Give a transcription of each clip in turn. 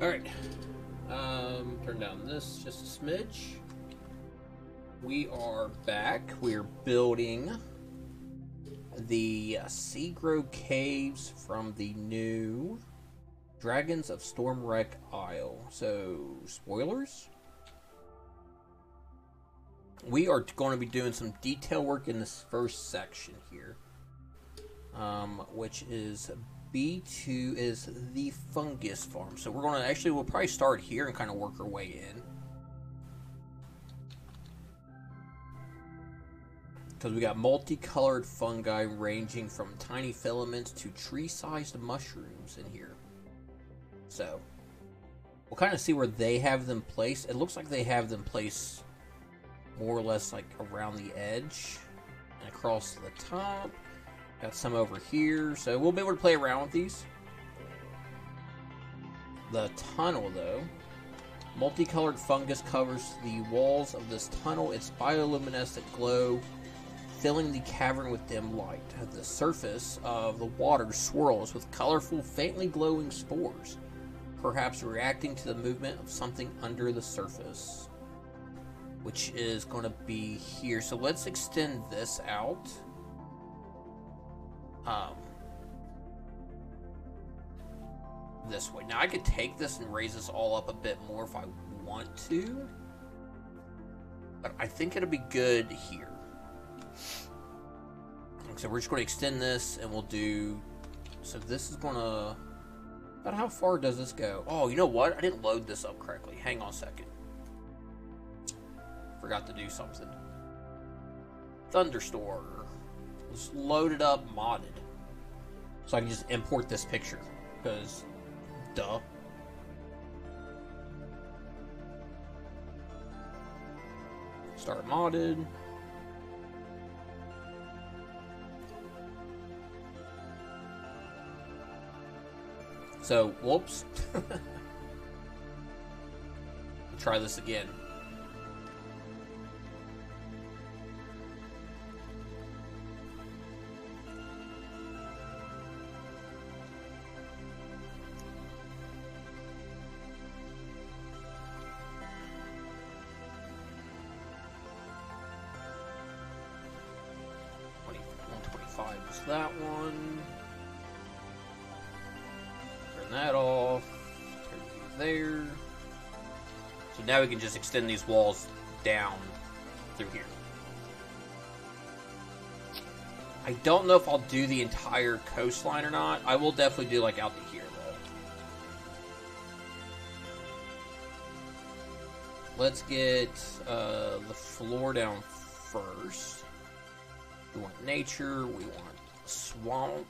Alright. Turn down this just a smidge. We are back. We're building the Seagrow Caves from the new Dragons of Stormwreck Isle. So, spoilers? We are going to be doing some detail work in this first section here. Which is B2 is the Fungus Farm. So we're going to we'll probably start here and kind of work our way in. Because we got multicolored fungi ranging from tiny filaments to tree-sized mushrooms in here. So, we'll kind of see where they have them placed. It looks like they have them placed more or less like around the edge and across the top. Got some over here, so we'll be able to play around with these. The tunnel, though. Multicolored fungus covers the walls of this tunnel. Its bioluminescent glow filling the cavern with dim light. The surface of the water swirls with colorful, faintly glowing spores, perhaps reacting to the movement of something under the surface, which is going to be here. So let's extend this out. This way. Now I could take this and raise this all up a bit more if I want to, but I think it'll be good here. So we're just going to extend this, and we'll do. So this is going to. About how far does this go? Oh, you know what? I didn't load this up correctly. Hang on a second. Forgot to do something. Thunderstorm. Let's load it up modded, so I can just import this picture. Because, duh. Start modded. So, whoops. Try this again. That one. Turn that off. Turn you there. So now we can just extend these walls down through here. I don't know if I'll do the entire coastline or not. I will definitely do like out to here though. Let's get the floor down first. We want nature. We want swamp.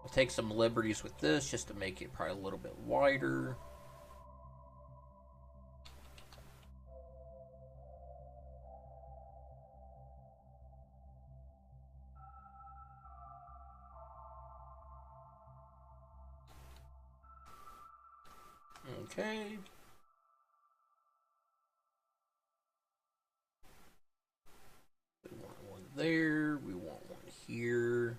I'll take some liberties with this just to make it probably a little bit wider. Okay. We want one there. We want one here.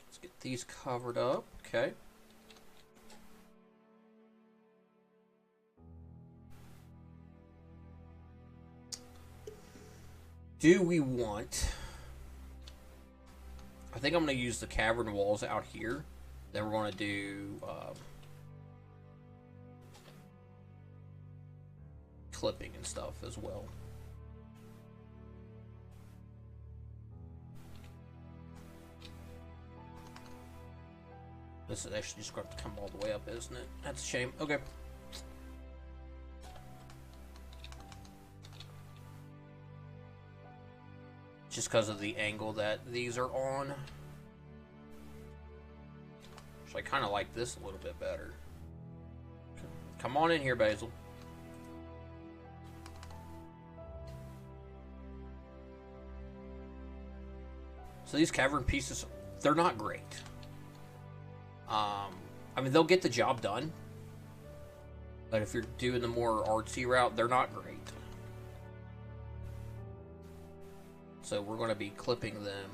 Let's get these covered up. Okay. Do we want... I think I'm going to use the cavern walls out here. Then we're going to do clipping and stuff as well. This is actually just going to have to come all the way up, isn't it? That's a shame. Okay. Just because of the angle that these are on. So I kind of like this a little bit better. Come on in here, Basil. So these cavern pieces, they're not great. I mean, they'll get the job done. But if you're doing the more artsy route, they're not great. So we're going to be clipping them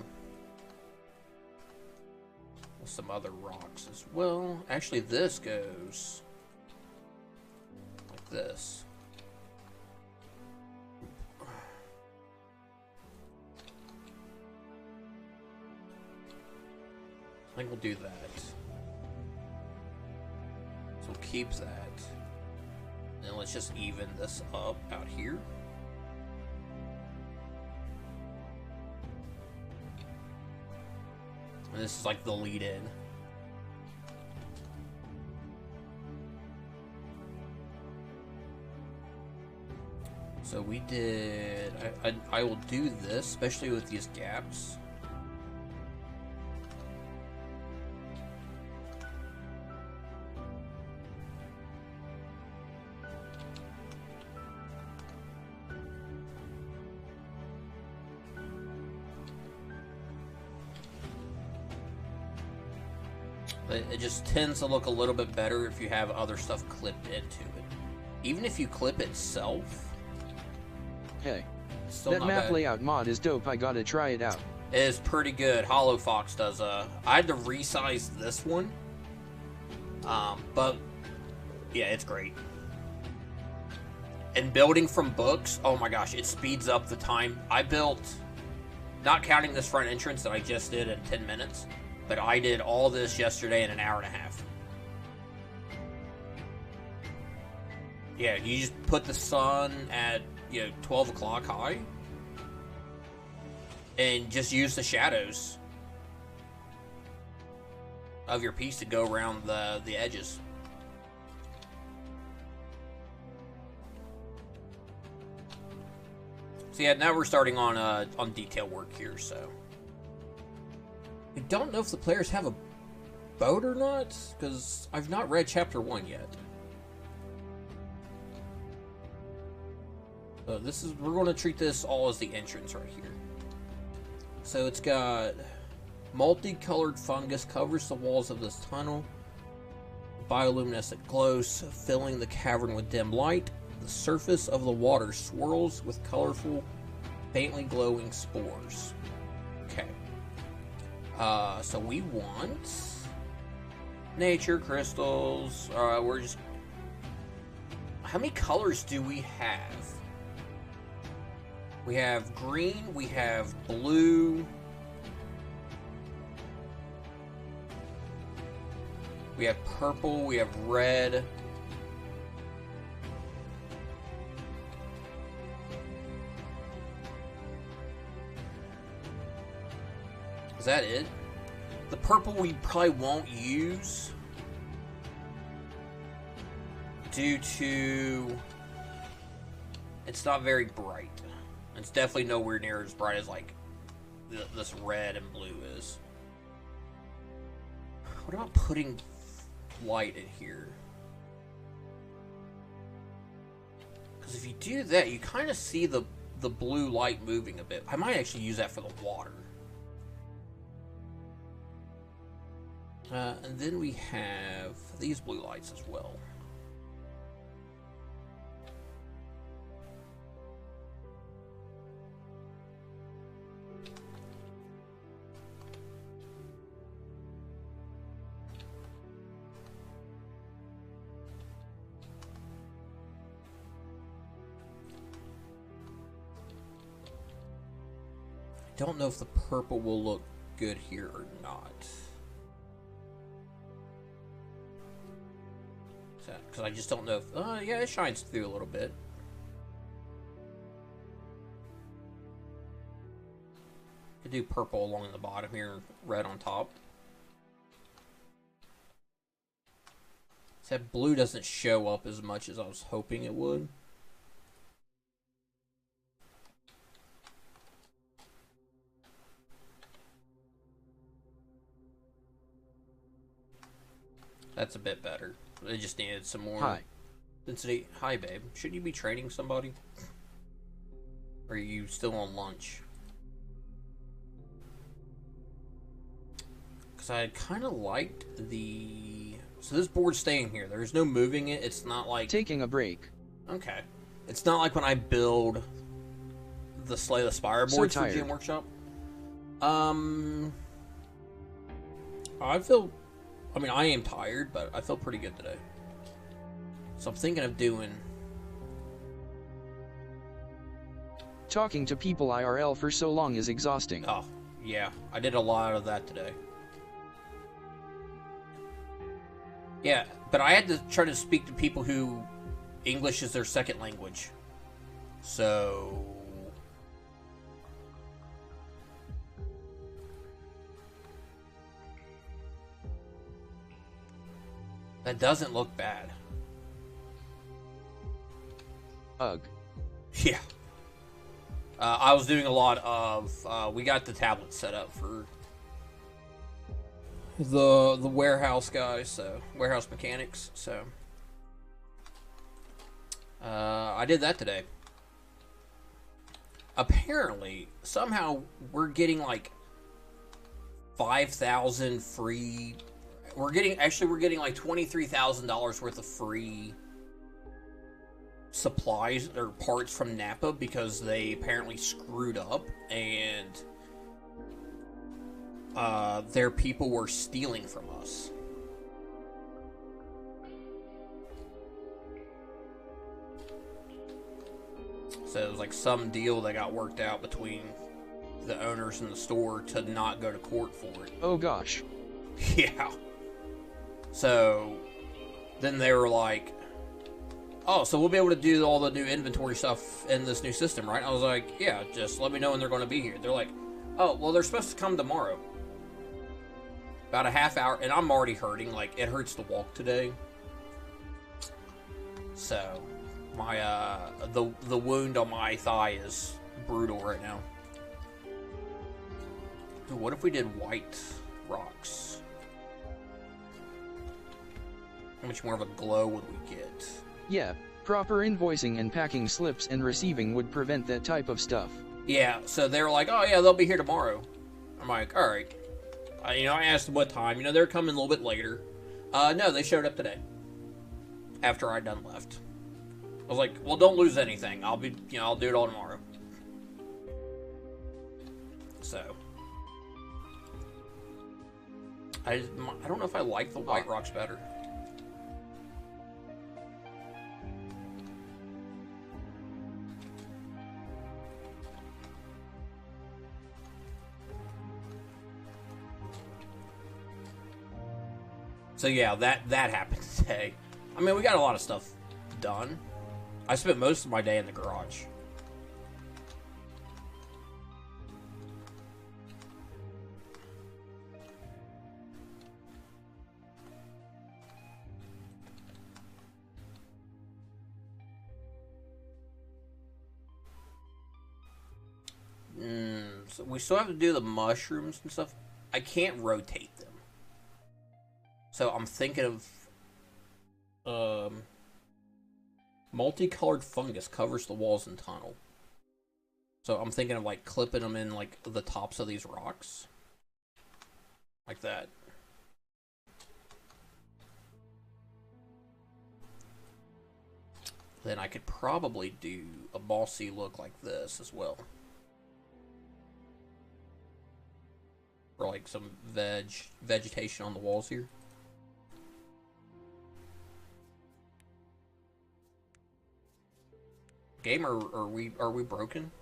with some other rocks as well. Actually, this goes like this. I think we'll do that. So we'll keep that. And let's just even this up out here. And this is like the lead in. So we did... I will do this, especially with these gaps. It just tends to look a little bit better if you have other stuff clipped into it. Even if you clip itself. Hey, still that not map bad. layout mod is dope. I gotta try it out. It is pretty good. Hollow Fox does. I had to resize this one. But yeah, it's great. And building from books, oh my gosh, it speeds up the time. I built, not counting this front entrance that I just did in 10 minutes. But I did all this yesterday in an hour and a half. Yeah, you just put the sun at, 12 o'clock high. And just use the shadows of your piece to go around the edges. So yeah, now we're starting on detail work here, so. I don't know if the players have a boat or not, because I've not read Chapter 1 yet. We're going to treat this all as the entrance right here. So it's got multicolored fungus covers the walls of this tunnel. Bioluminescent glows, filling the cavern with dim light. The surface of the water swirls with colorful, faintly glowing spores. Okay. So we want nature crystals. We're just... How many colors do we have? We have green, we have blue. We have purple, we have red. Is that it? The purple we probably won't use due to it's not very bright. It's definitely nowhere near as bright as like this red and blue is. What about putting light in here? Because if you do that, you kind of see the blue light moving a bit. I might actually use that for the water. And then we have these blue lights as well. I don't know if the purple will look good here or not. Because I just don't know if... yeah, it shines through a little bit. Could do purple along the bottom here and red on top. Except blue doesn't show up as much as I was hoping it would. That's a bit better. They just needed some more density. Hi, babe. Shouldn't you be training somebody? Or are you still on lunch? Because I kind of liked the... So this board's staying here. There's no moving it. It's not like... Taking a break. Okay. It's not like when I build the Slay the Spire boards for GM Workshop. I feel... I mean, I am tired, but I feel pretty good today. So I'm thinking of doing... Talking to people IRL for so long is exhausting. Oh, yeah. I did a lot of that today. Yeah, but I had to try to speak to people who English is their second language. So... That doesn't look bad. Ugh. Yeah. I was doing a lot of... we got the tablet set up for the warehouse guys, so... Warehouse mechanics, so... I did that today. Apparently, somehow, we're getting like 5,000 free... We're getting like $23,000 worth of free supplies or parts from Napa because they apparently screwed up and their people were stealing from us. So it was like some deal that got worked out between the owners and the store to not go to court for it. Oh gosh. Yeah. So then they were like, oh, so we'll be able to do all the new inventory stuff in this new system, right? I was like, yeah, just let me know when they're going to be here. They're like, oh, well, they're supposed to come tomorrow. About a half hour, and I'm already hurting. Like, it hurts to walk today. So, my, the wound on my thigh is brutal right now. Dude, what if we did white rocks? How much more of a glow would we get? Yeah, proper invoicing and packing slips and receiving would prevent that type of stuff. Yeah, so they were like, oh yeah, they'll be here tomorrow. I'm like, alright. I asked them what time. They're coming a little bit later. No, they showed up today. After I done left. I was like, well, don't lose anything. I'll be, I'll do it all tomorrow. So. I don't know if I like the white rocks better. So yeah, that happened today. I mean, we got a lot of stuff done. I spent most of my day in the garage. So we still have to do the mushrooms and stuff. I can't rotate them. So I'm thinking of multicolored fungus covers the walls and tunnel. So I'm thinking of like clipping them in like the tops of these rocks. Like that. Then I could probably do a bossy look like this as well. Or like some vegetation on the walls here. Game, are we broken?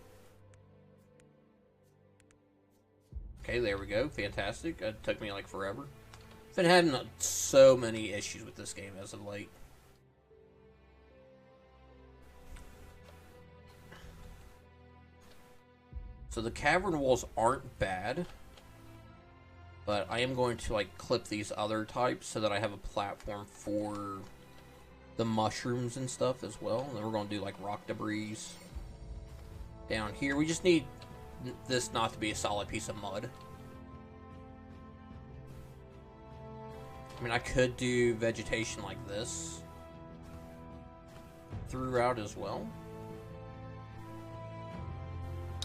Okay, there we go. Fantastic. It took me like forever. I've been having so many issues with this game as of late. So the cavern walls aren't bad, but I am going to like clip these other types so that I have a platform for the mushrooms and stuff as well. And then we're going to do like rock debris down here. We just need this not to be a solid piece of mud. I mean, I could do vegetation like this throughout as well.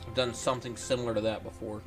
I've done something similar to that before.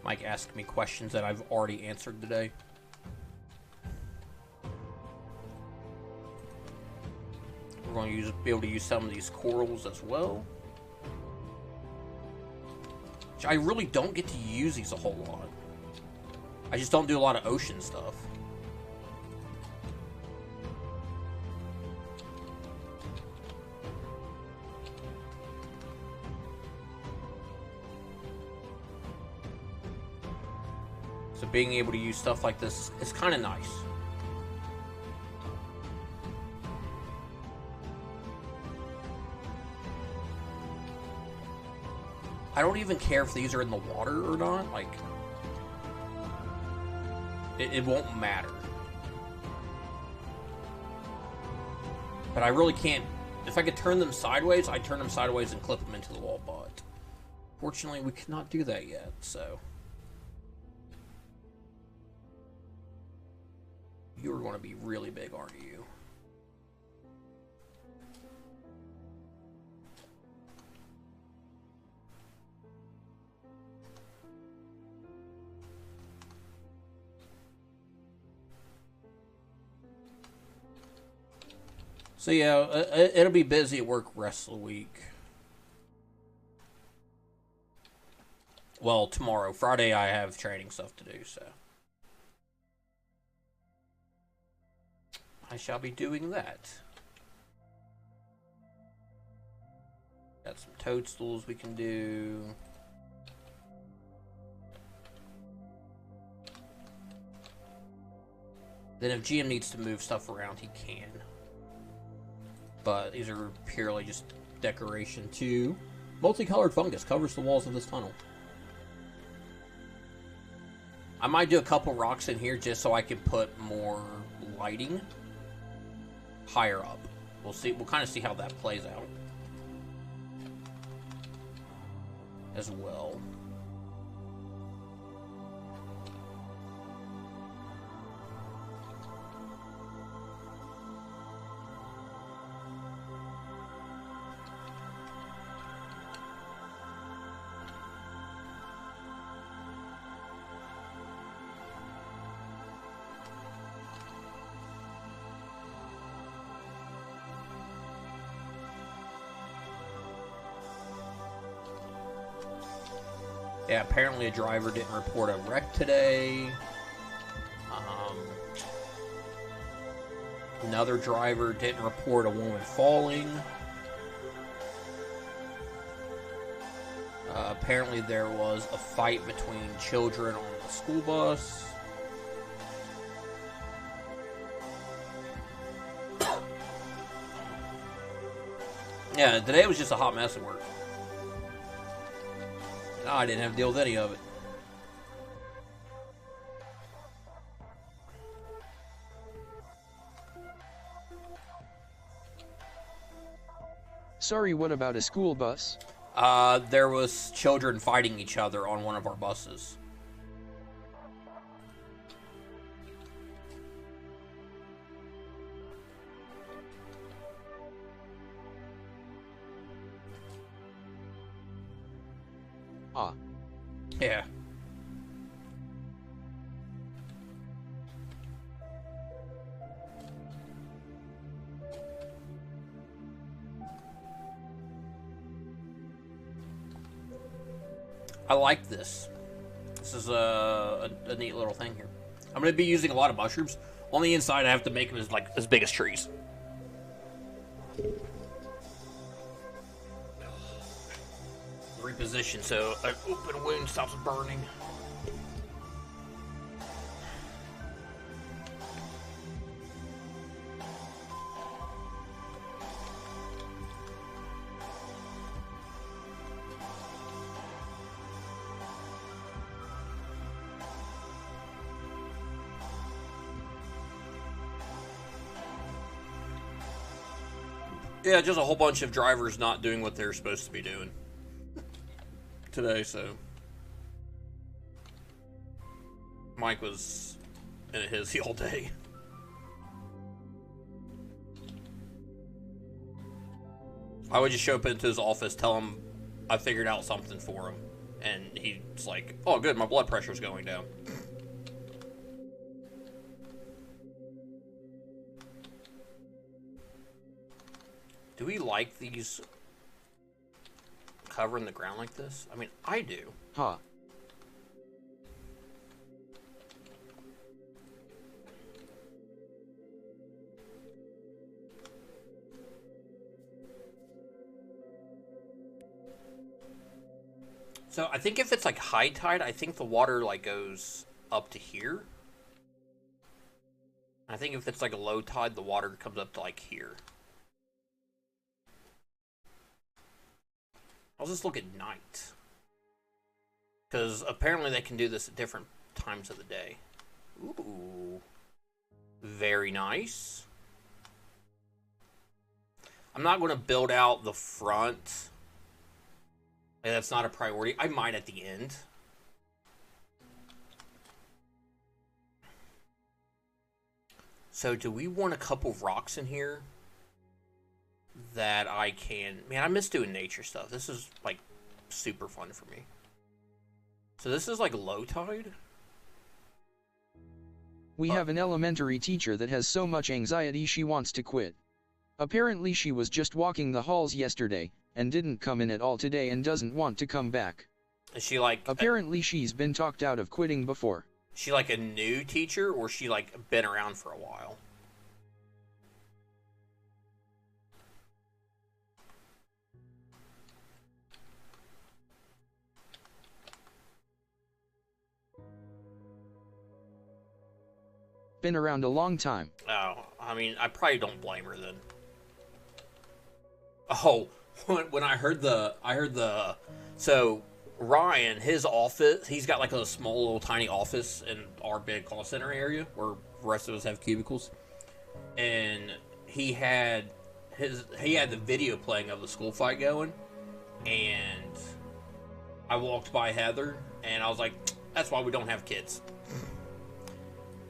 Mike asked me questions that I've already answered today. We're going to be able to use some of these corals as well. Which I really don't get to use these a whole lot. I just don't do a lot of ocean stuff. So being able to use stuff like this is kind of nice. I don't even care if these are in the water or not. Like, it won't matter. But I really can't. If I could turn them sideways, I'd turn them sideways and clip them into the wall. But fortunately, we cannot do that yet. So you're going to be really big, aren't you? So yeah, it'll be busy at work rest of the week. Well, tomorrow. Friday I have training stuff to do, so I shall be doing that. Got some toadstools we can do. Then if GM needs to move stuff around, he can. But these are purely just decoration too. Multicolored fungus covers the walls of this tunnel. I might do a couple rocks in here just so I can put more lighting higher up. We'll see. We'll kind of see how that plays out as well. Yeah, apparently a driver didn't report a wreck today. Another driver didn't report a woman falling. Apparently there was a fight between children on the school bus. Yeah, today was just a hot mess at work. I didn't have to deal with any of it. Sorry, what about a school bus? There was children fighting each other on one of our buses. Ah. Yeah. I like this. This is a neat little thing here. I'm going to be using a lot of mushrooms. On the inside, I have to make them as big as trees. Reposition so an open wound stops burning. Yeah, just a whole bunch of drivers not doing what they're supposed to be doing today, so Mike was in a hizzy all day. I would just show up into his office, tell him I figured out something for him, And he's like, oh, good, my blood pressure's going down. Do we like these covering the ground like this? I mean, I do. Huh. So I think if it's like high tide, I think the water like goes up to here. I think if it's like a low tide, the water comes up to like here. I'll just look at night. Because apparently they can do this at different times of the day. Ooh. Very nice. I'm not going to build out the front. That's not a priority. I might at the end. So do we want a couple of rocks in here that I can... Man, I miss doing nature stuff. This is, like, super fun for me. So this is, like, low tide? We have an elementary teacher that has so much anxiety she wants to quit. Apparently she was just walking the halls yesterday, and didn't come in at all today and doesn't want to come back. Is she, like... Apparently she's been talked out of quitting before. She, like, a new teacher, or she, like, been around for a while? Been around a long time. Oh, I mean, I probably don't blame her then. Oh, when I heard the, so Ryan, his office, he's got like a small little tiny office in our big call center area where the rest of us have cubicles, and he had the video playing of the school fight going, and I walked by Heather and I was like, that's why we don't have kids.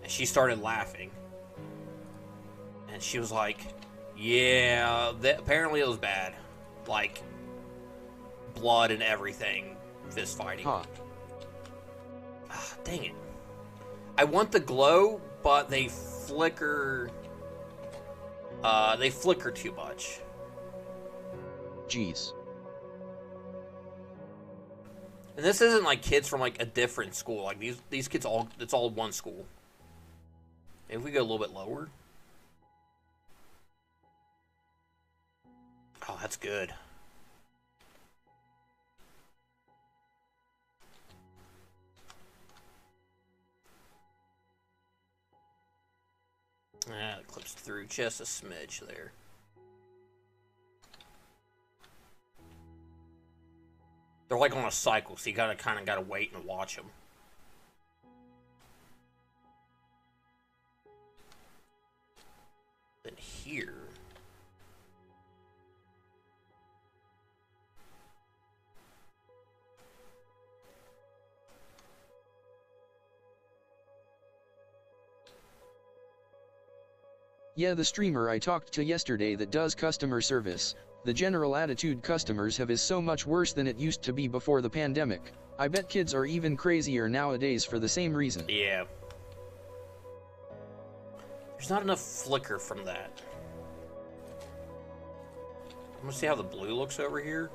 And she started laughing, and she was like, yeah, apparently it was bad. Like, blood and everything, fist fighting. Huh. Ah, dang it. I want the glow, but they flicker too much. Jeez. And this isn't like kids from like a different school. Like these kids it's all one school. If we go a little bit lower. Oh, that's good. It clips through just a smidge there. They're like on a cycle, so you kind of gotta wait and watch them. Then here. Yeah, the streamer I talked to yesterday that does customer service, the general attitude customers have is so much worse than it used to be before the pandemic. I bet kids are even crazier nowadays for the same reason. Yeah. There's not enough flicker from that. I'm gonna see how the blue looks over here.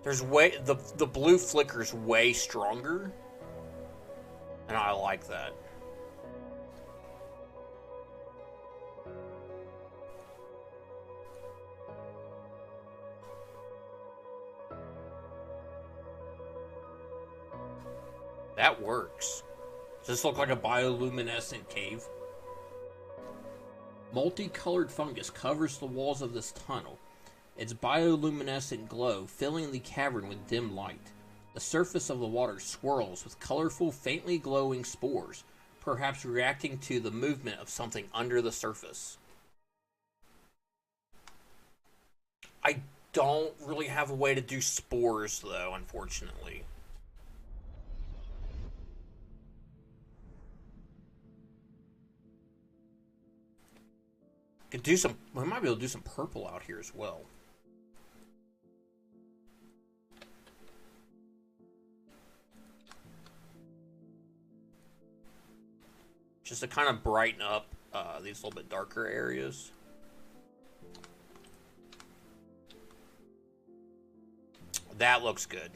There's the blue flicker's way stronger, and I like that. That works. Does this look like a bioluminescent cave? Multicolored fungus covers the walls of this tunnel. Its bioluminescent glow filling the cavern with dim light. The surface of the water swirls with colorful, faintly glowing spores, perhaps reacting to the movement of something under the surface. I don't really have a way to do spores, though, unfortunately. Could do some. We might be able to do some purple out here as well. just to kind of brighten up these little bit darker areas. That looks good.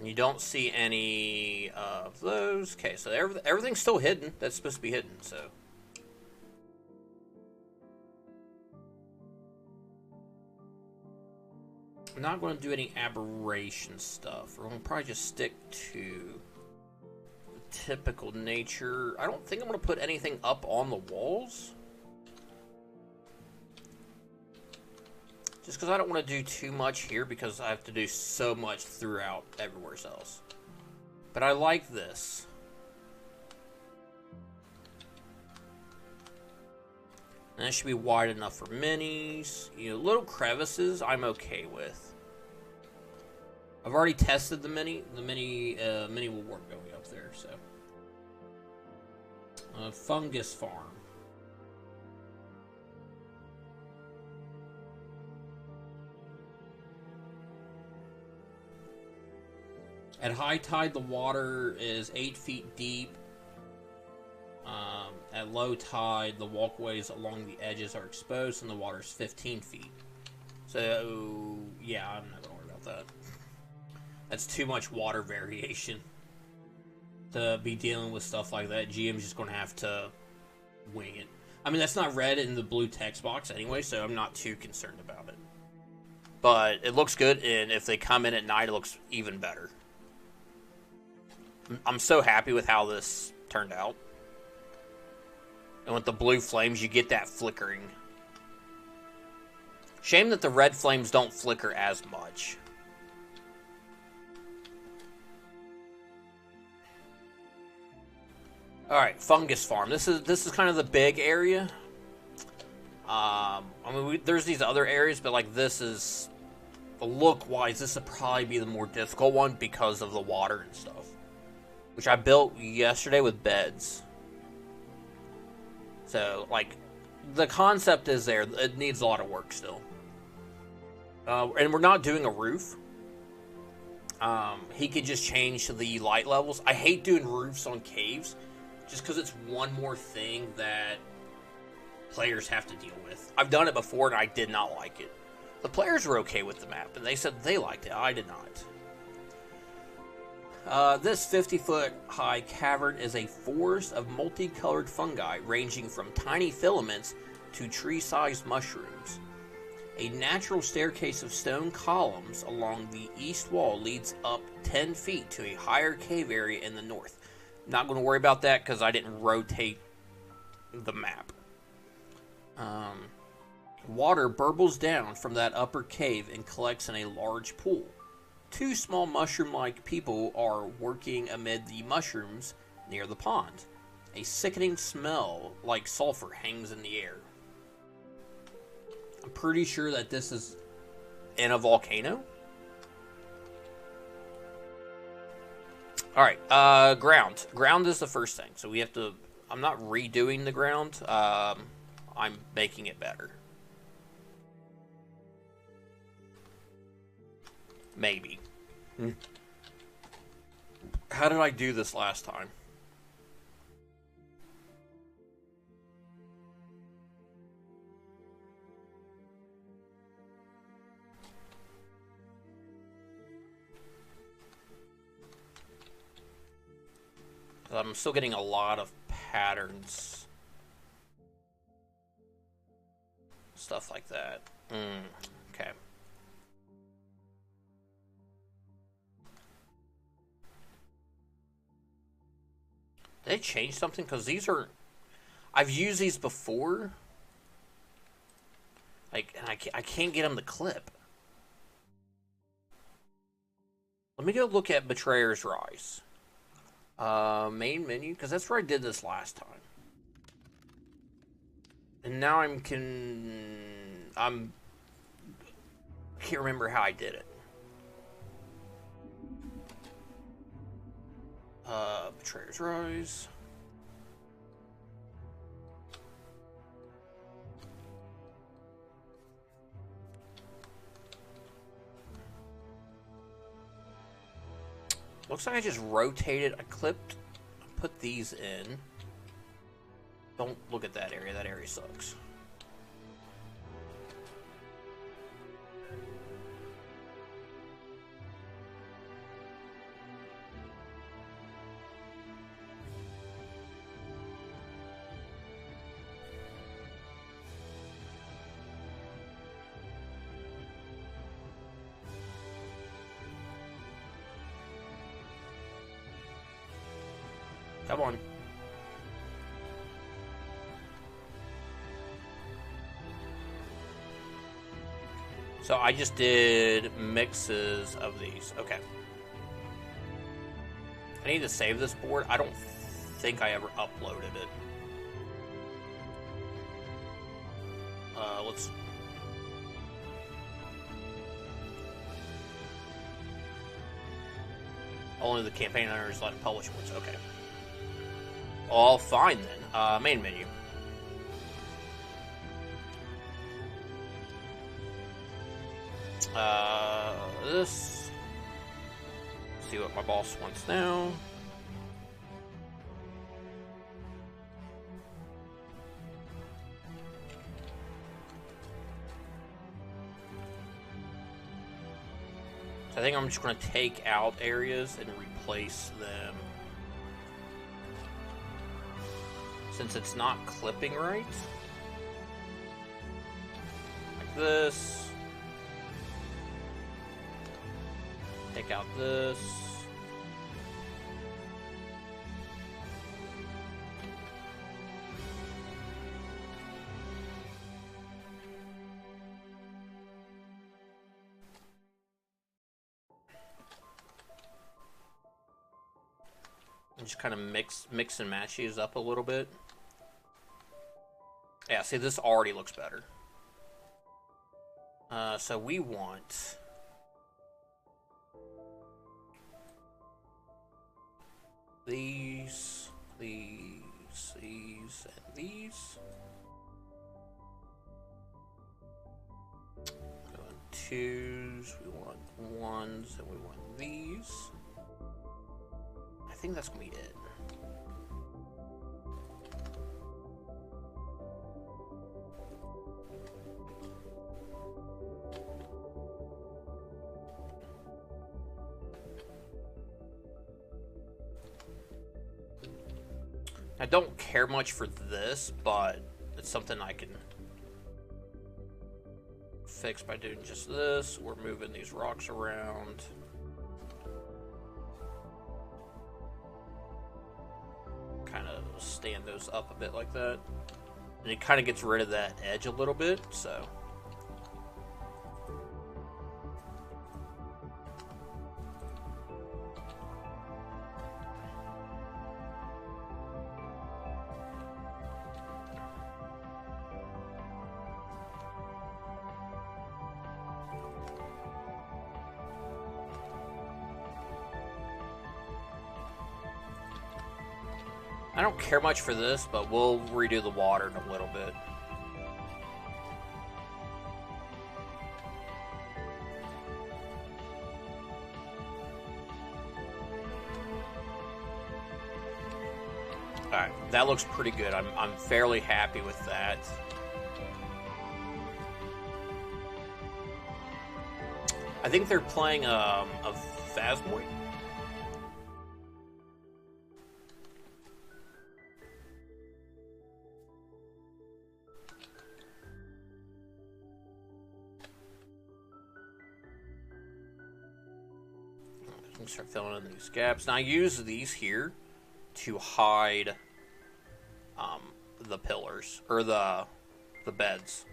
You don't see any of those. Okay, so everything's still hidden. That's supposed to be hidden, so. I'm not going to do any aberration stuff. We're going to probably just stick to the typical nature. I don't think I'm going to put anything up on the walls. Just because I don't want to do too much here because I have to do so much throughout everywhere else. But I like this. And that should be wide enough for minis. You know, little crevices I'm okay with. I've already tested the mini. The mini will work going up there, so. Fungus Farm. At high tide, the water is 8 feet deep. At low tide, the walkways along the edges are exposed and the water is 15 feet. So, yeah, I'm not going to worry about that. That's too much water variation to be dealing with stuff like that. GM's just going to have to wing it. I mean, that's not red in the blue text box anyway, so I'm not too concerned about it. But it looks good, and if they come in at night, it looks even better. I'm so happy with how this turned out. And with the blue flames, you get that flickering. Shame that the red flames don't flicker as much. Alright, Fungus Farm. This is kind of the big area. I mean, there's these other areas, but like this is, look-wise, this would probably be the more difficult one because of the water and stuff. Which I built yesterday with beds. So, like, the concept is there. It needs a lot of work still. And we're not doing a roof. He could just change the light levels. I hate doing roofs on caves. Just because it's one more thing that players have to deal with. I've done it before and I did not like it. The players were okay with the map. And they said they liked it. I did not. This 50-foot high cavern is a forest of multicolored fungi ranging from tiny filaments to tree-sized mushrooms. A natural staircase of stone columns along the east wall leads up 10 feet to a higher cave area in the north. Not going to worry about that because I didn't rotate the map. Water burbles down from that upper cave and collects in a large pool. Two small mushroom-like people are working amid the mushrooms near the pond. A sickening smell like sulfur hangs in the air. I'm pretty sure that this is in a volcano. Alright, ground. Ground is the first thing. So we have to... I'm not redoing the ground. I'm making it better. Maybe. How did I do this last time? I'm still getting a lot of patterns. Stuff like that. Okay. Did they change something? Because these are... I've used these before. Like, and I can't get them to clip. Let me go look at Betrayer's Rise. Main menu, because that's where I did this last time. And now I can't remember how I did it. Betrayer's Rise. Looks like I just rotated. I clipped, put these in. Don't look at that area. That area sucks. Come on. So I just did mixes of these. Okay. I need to save this board. I don't think I ever uploaded it. Let's... Only the campaign owners let publish ones. Okay. All fine then. Main menu. This. See what my boss wants now. So I think I'm just going to take out areas and replace them. Since it's not clipping right. Like this. Take out this. And just kind of mix and match these up a little bit. Yeah, see, this already looks better. So we want... These, and these. We want twos, we want ones, and we want these. I think that's gonna be it. I don't care much for this, but it's something I can fix by doing just this. We're moving these rocks around. Kind of stand those up a bit like that. And it kind of gets rid of that edge a little bit, so... I don't care much for this, but we'll redo the water in a little bit. Alright, that looks pretty good. I'm fairly happy with that. I think they're playing a Phasmoid. Start filling in these gaps. Now I use these here to hide the pillars or the beds.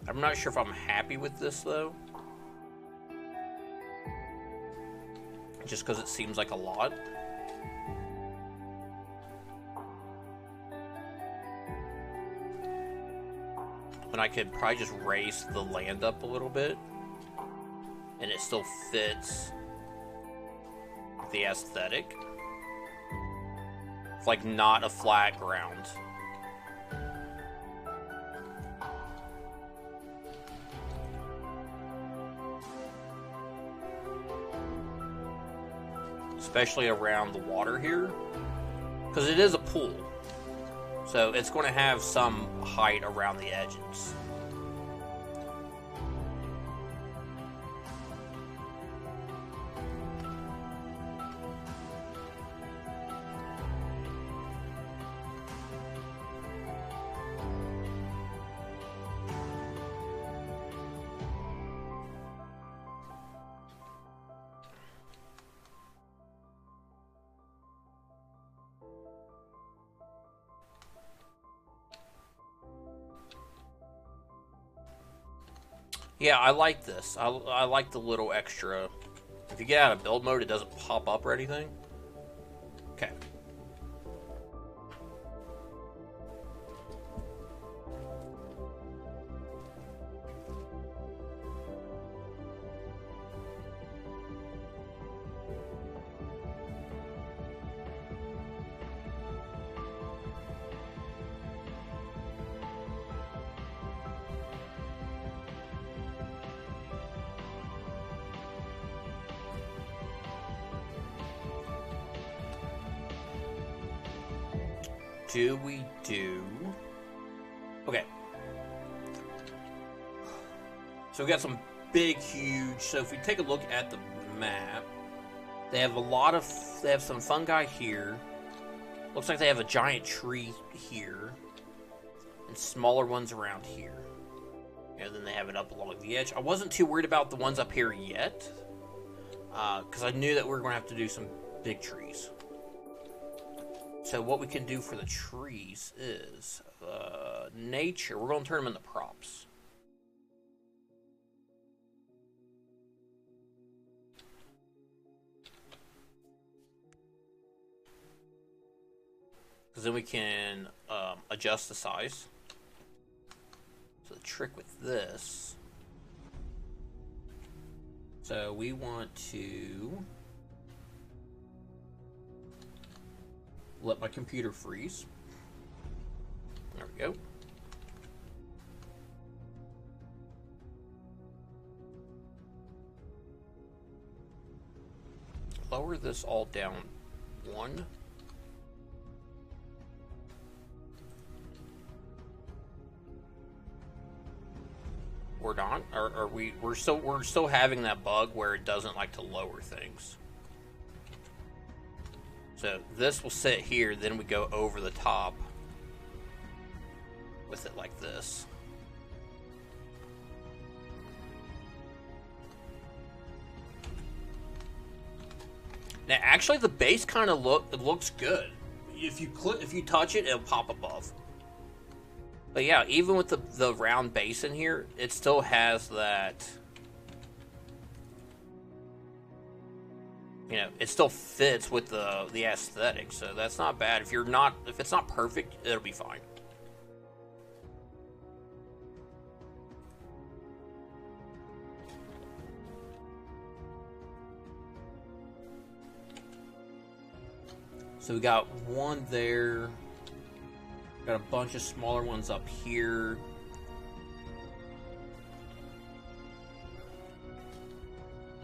I'm not sure if I'm happy with this though, just because it seems like a lot. But I could probably just raise the land up a little bit, and it still fits the aesthetic. It's like not a flat ground. especially around the water here, because it is a pool. So it's going to have some height around the edges. Yeah, I like this. I like the little extra. If you get out of build mode, it doesn't pop up or anything. Okay. Do we do... Okay. So we got some big, huge... So if we take a look at the map, they have a lot of... They have some fungi here. Looks like they have a giant tree here. And smaller ones around here. And then they have it up along the edge. I wasn't too worried about the ones up here yet. Because I knew that we were going to have to do some big trees. So what we can do for the trees is nature. We're going to turn them into props. Because then we can adjust the size. So the trick with this. So we want to let my computer freeze. There we go. Lower this all down one. We're not. Are we? We're still having that bug where it doesn't like to lower things. So this will sit here, then we go over the top with it like this. Now, actually, the base kind of looks good. If you touch it, it'll pop above. But yeah, even with the round base in here, it still has that. You know, it still fits with the aesthetic, so that's not bad. If it's not perfect, it'll be fine. So we got one there. Got a bunch of smaller ones up here.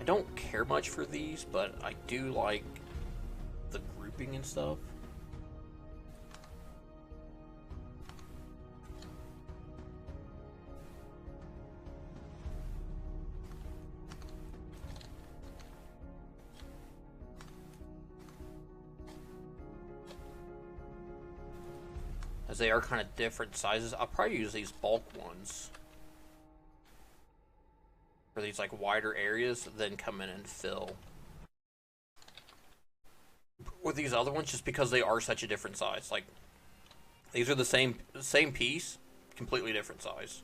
I don't care much for these, but I do like the grouping and stuff. As they are kind of different sizes, I'll probably use these bulk ones. For these like wider areas, then come in and fill with these other ones, just because they are such a different size. Like these are the same piece, completely different size.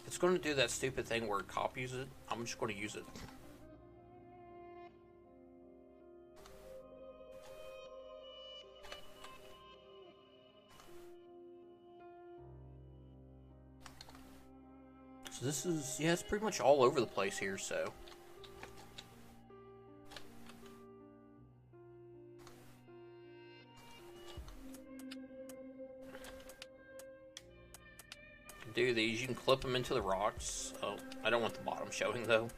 It's going to do that stupid thing where it copies it. I'm just going to use it. So this is, yeah, it's pretty much all over the place here, so. do these. You can clip them into the rocks. Oh, I don't want the bottom showing, though.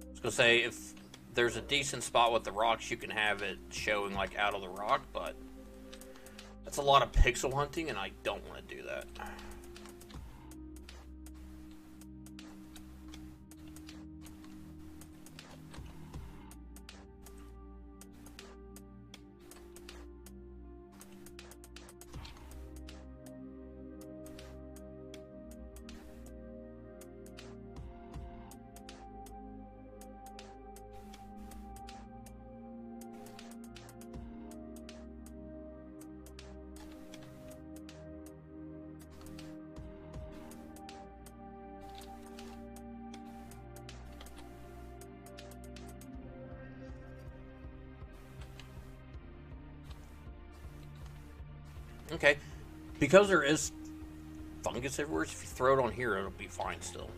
I was going to say, if there's a decent spot with the rocks, you can have it showing, like, out of the rock, but that's a lot of pixel hunting, and I don't want to do that. Okay, because there is fungus everywhere, if you throw it on here, it'll be fine still.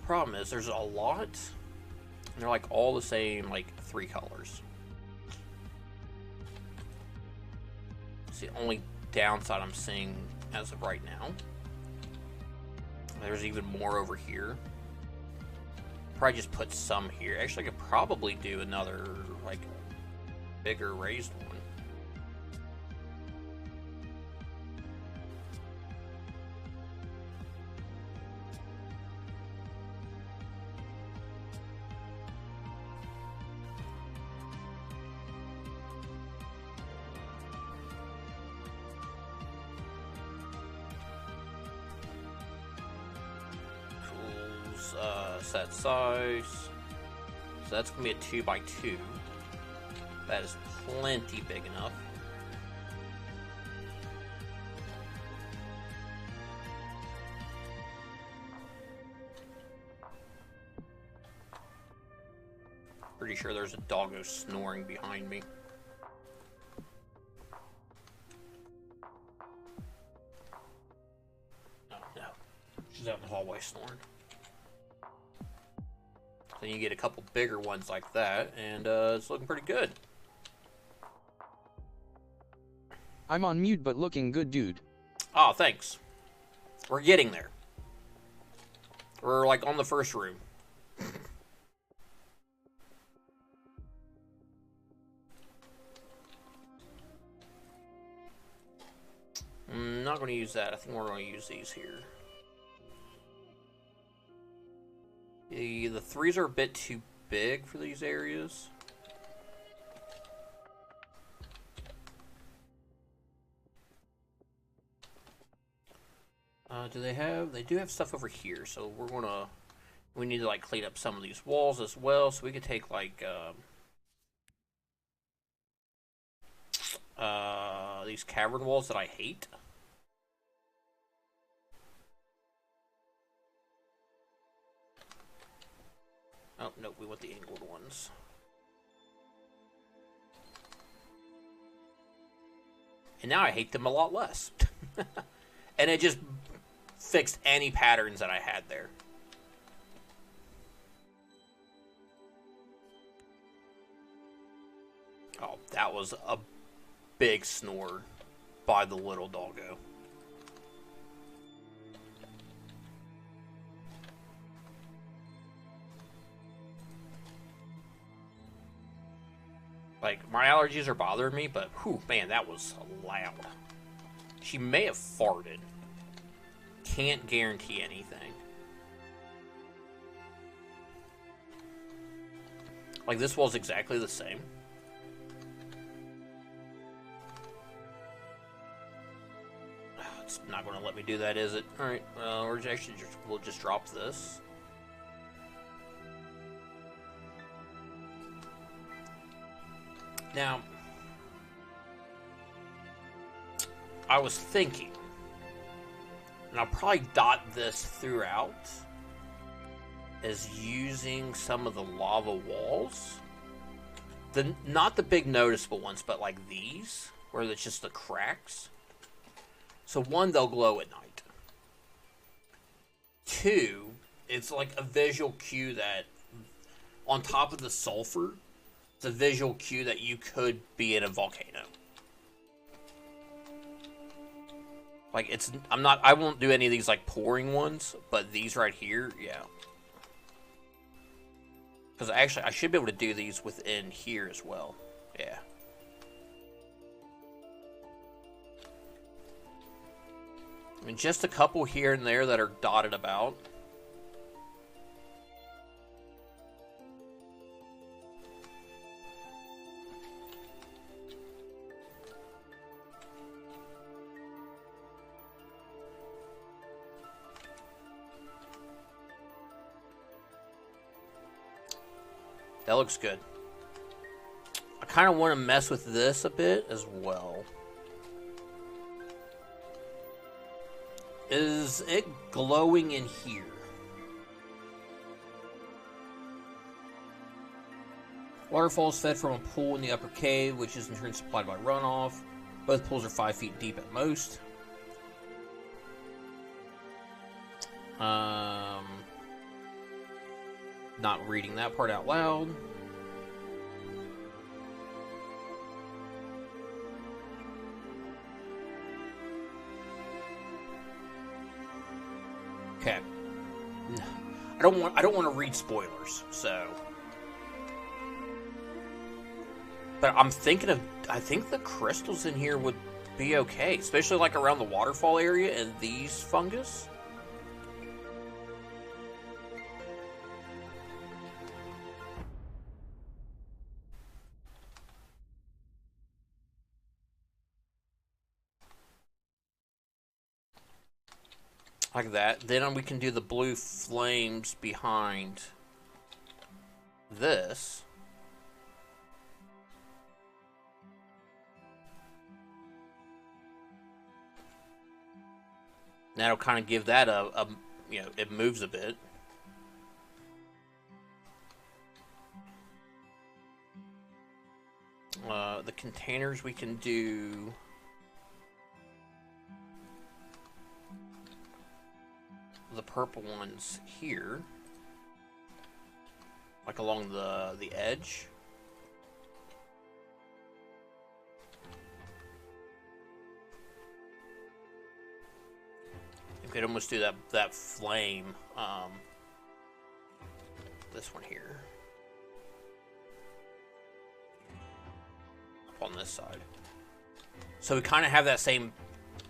Problem is, there's a lot, and they're like all the same, like 3 colors. It's the only downside I'm seeing as of right now. There's even more over here. Probably just put some here. Actually, I could probably do another, like, bigger raised one. Set size. So that's going to be a 2x2. That is plenty big enough. Pretty sure there's a doggo snoring behind me. Oh no. She's out in the hallway snoring. Then you get a couple bigger ones like that, and it's looking pretty good. I'm on mute but looking good, dude. Oh, thanks. We're getting there. We're like on the first room. I'm not going to use that. I think we're going to use these here. The 3s are a bit too big for these areas. Do they have? They do have stuff over here, so we need to like clean up some of these walls as well. So we could take like these cavern walls that I hate. Oh, no, we want the angled ones. And now I hate them a lot less. And it just fixed any patterns that I had there. Oh, that was a big snore by the little doggo. Like, my allergies are bothering me, but, whew, man, that was loud. She may have farted. Can't guarantee anything. Like, this wall's exactly the same. It's not going to let me do that, is it? Alright, we'll just drop this. Now, I was thinking, and I'll probably dot this throughout, as using some of the lava walls. Not the big noticeable ones, but like these, where it's just the cracks. So one, they'll glow at night. Two, it's like a visual cue that on top of the sulfur, it's a visual cue that you could be in a volcano. Like, I won't do any of these, like, pouring ones, but these right here, yeah. Because actually, I should be able to do these within here as well. Yeah. I mean, just a couple here and there that are dotted about. That looks good. I kind of want to mess with this a bit as well. Is it glowing in here? Waterfalls fed from a pool in the upper cave, which is in turn supplied by runoff. Both pools are 5 feet deep at most. Not reading that part out loud. Okay. I don't want to read spoilers, so. But I think the crystals in here would be okay, especially like around the waterfall area and these fungus. Like that. Then we can do the blue flames behind this. That'll kind of give that a it moves a bit. The containers we can do. The purple ones here, like along the edge. You could almost do that flame. This one here, up on this side. So we kind of have that same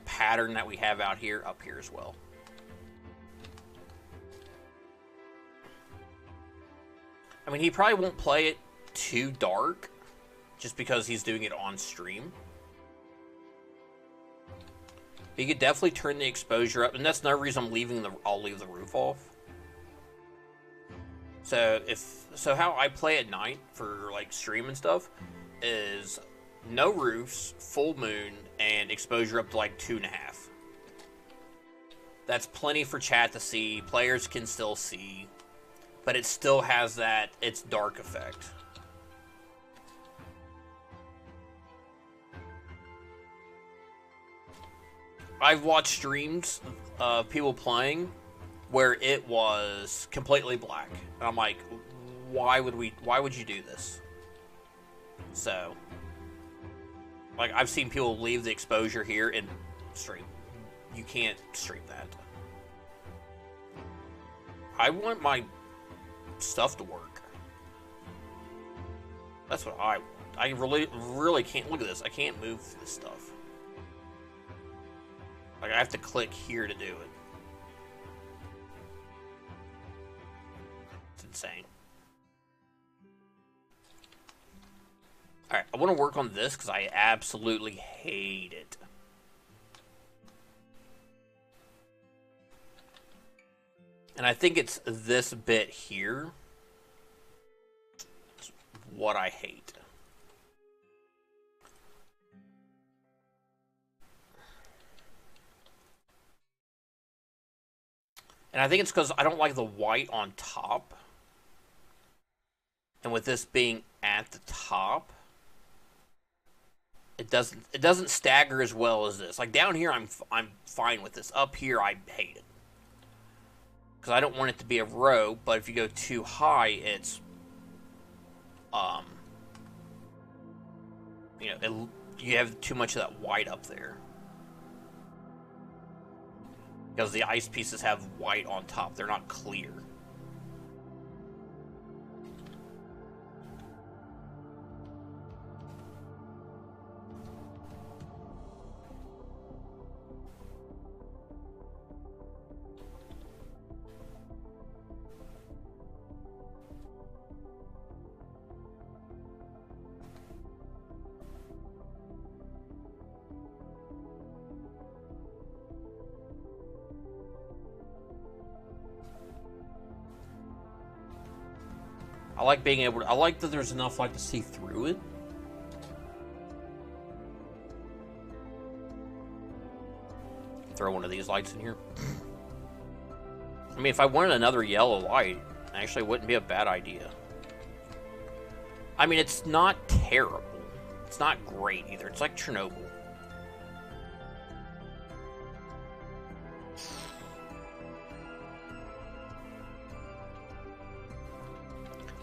pattern that we have out here, up here as well. I mean, he probably won't play it too dark, just because he's doing it on stream. You could definitely turn the exposure up, and that's another reason I'll leave the roof off. So how I play at night for like stream and stuff is no roofs, full moon, and exposure up to like 2.5. That's plenty for chat to see. Players can still see. But it still has that, it's dark effect. I've watched streams of people playing where it was completely black. And I'm like, why would you do this? So, like, I've seen people leave the exposure here and stream. You can't stream that. I want my stuff to work. That's what I want. I really can't. Look at this. I can't move this stuff. Like, I have to click here to do it. It's insane. Alright, I want to work on this because I absolutely hate it. And I think it's this bit here. It's what I hate. And I think it's because I don't like the white on top. And with this being at the top, it doesn't stagger as well as this. Like down here, I'm fine with this. Up here, I hate it. Because I don't want it to be a row, but if you go too high, it's You know, you have too much of that white up there. Because the ice pieces have white on top. They're not clear. I like being able to, I like that there's enough light to see through it. Throw one of these lights in here. I mean, if I wanted another yellow light, actually it wouldn't be a bad idea. I mean, it's not terrible. It's not great either. It's like Chernobyl.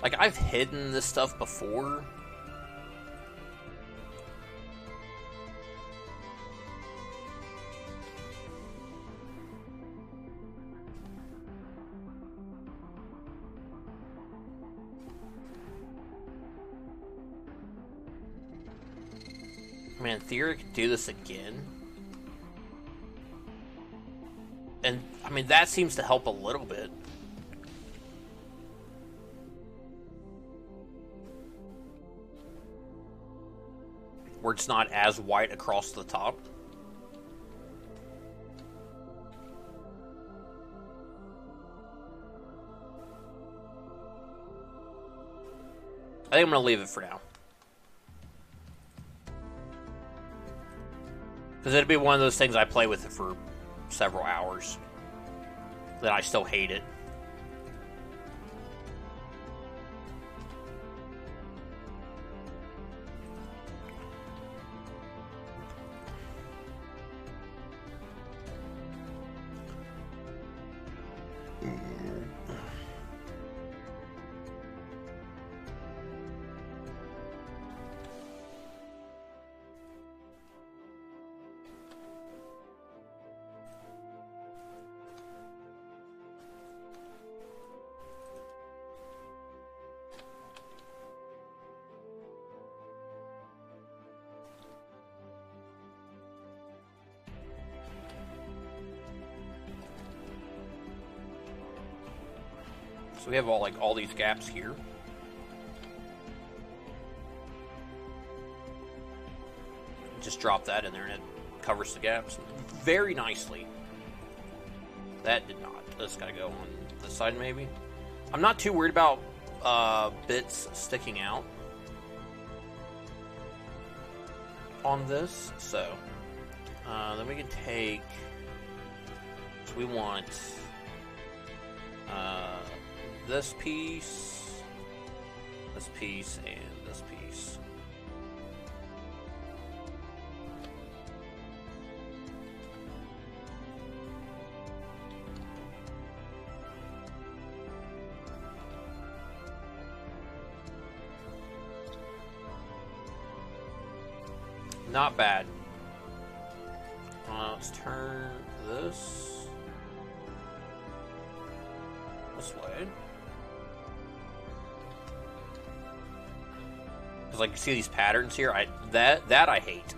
Like, I've hidden this stuff before. I mean, in theory, I could do this again. And, I mean, that seems to help a little bit. Where it's not as white across the top. I think I'm going to leave it for now. Because it'd be one of those things I play with it for several hours. Then I still hate it. So we have all these gaps here. Just drop that in there and it covers the gaps very nicely. That did not. That's gotta go on this side maybe. I'm not too worried about bits sticking out on this. So then we can take. So we want this piece, and this piece. Not bad. Let's turn this way. Because, like, you see these patterns here? That I hate.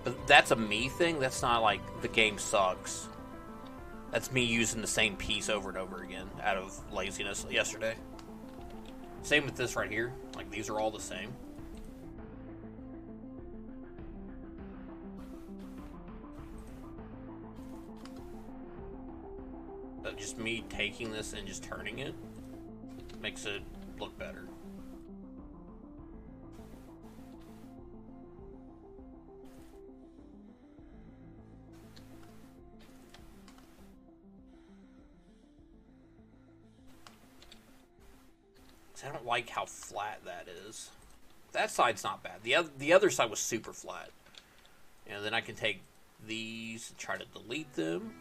But that's a me thing. That's not like the game sucks. That's me using the same piece over and over again out of laziness yesterday. Same with this right here. Like, these are all the same. But just me taking this and just turning it makes it look better. I don't like how flat that is. That side's not bad. The other side was super flat. And then I can take these and try to delete them.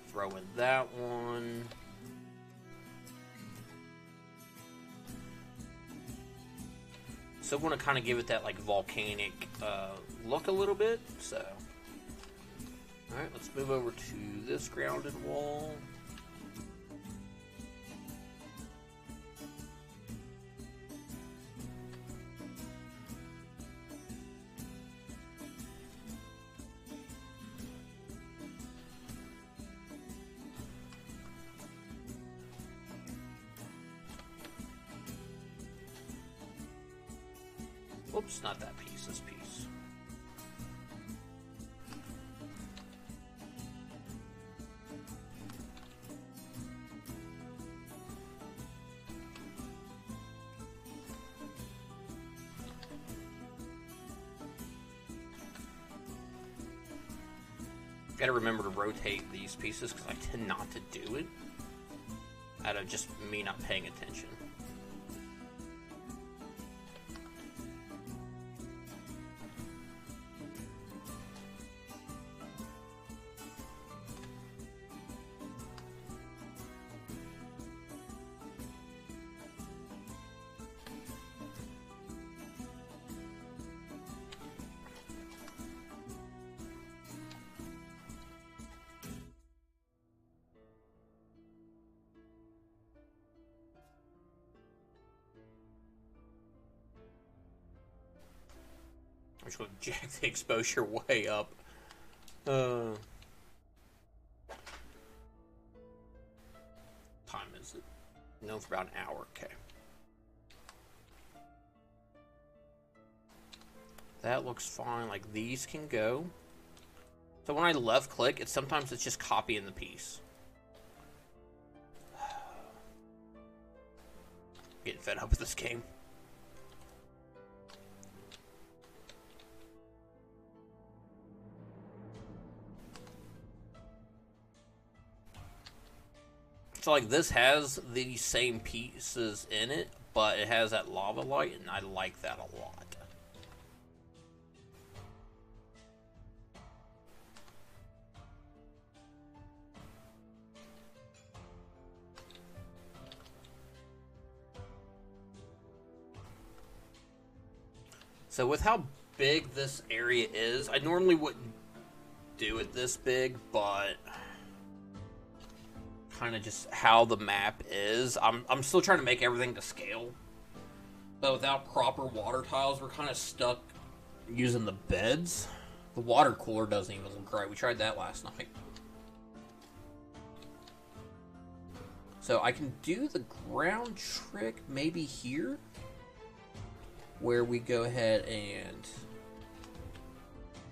Throw in that one. still want to kind of give it that like volcanic look a little bit. So, all right, let's move over to this grounded wall. Oops, not that piece, this piece. Gotta remember to rotate these pieces because I tend not to do it out of just me not paying attention. I'm just going to jack the exposure way up. Time is it? No, for about an hour. Okay. That looks fine. Like, these can go. So when I left click, sometimes it's just copying the piece. Getting fed up with this game. So like this has the same pieces in it, but it has that lava light, and I like that a lot. So with how big this area is, I normally wouldn't do it this big, but kind of just how the map is. I'm still trying to make everything to scale. But without proper water tiles, we're kind of stuck using the beds. The water cooler doesn't even look right. We tried that last night. So I can do the ground trick maybe here, where we go ahead and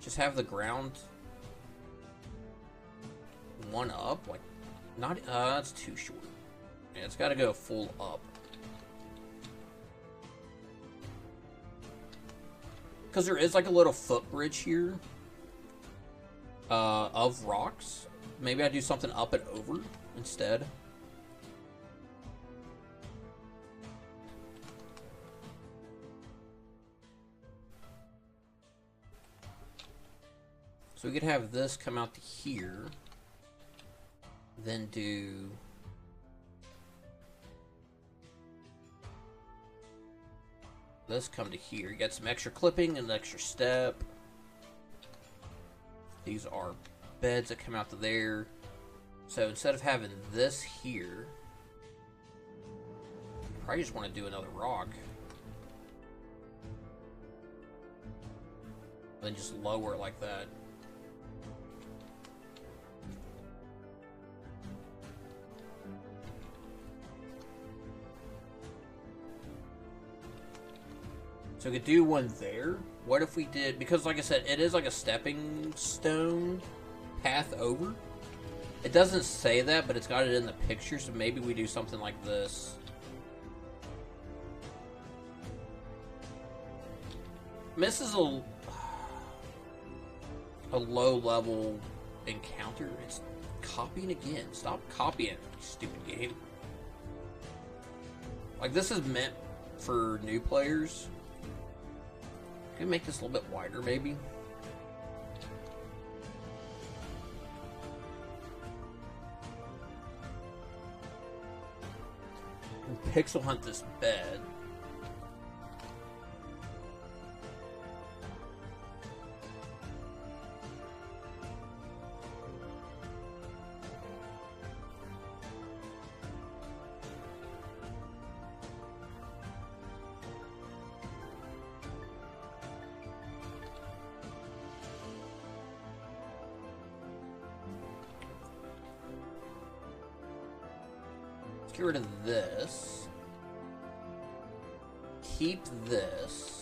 just have the ground one up, like not that's too short. Yeah, it's got to go full up. Because there is like a little footbridge here of rocks. Maybe I do something up and over instead. So we could have this come out to here, then do this come to here. You got some extra clipping and an extra step. These are beds that come out to there. So instead of having this here, I probably just want to do another rock. Then just lower it like that. So we could do one there. What if we did, because like I said, it is like a stepping stone path over. It doesn't say that, but it's got it in the picture, so maybe we do something like this. This is a low level encounter. It's copying again. Stop copying, you stupid game. Like, this is meant for new players. Can we make this a little bit wider, maybe? And pixel hunt this bed. Get rid of this. Keep this.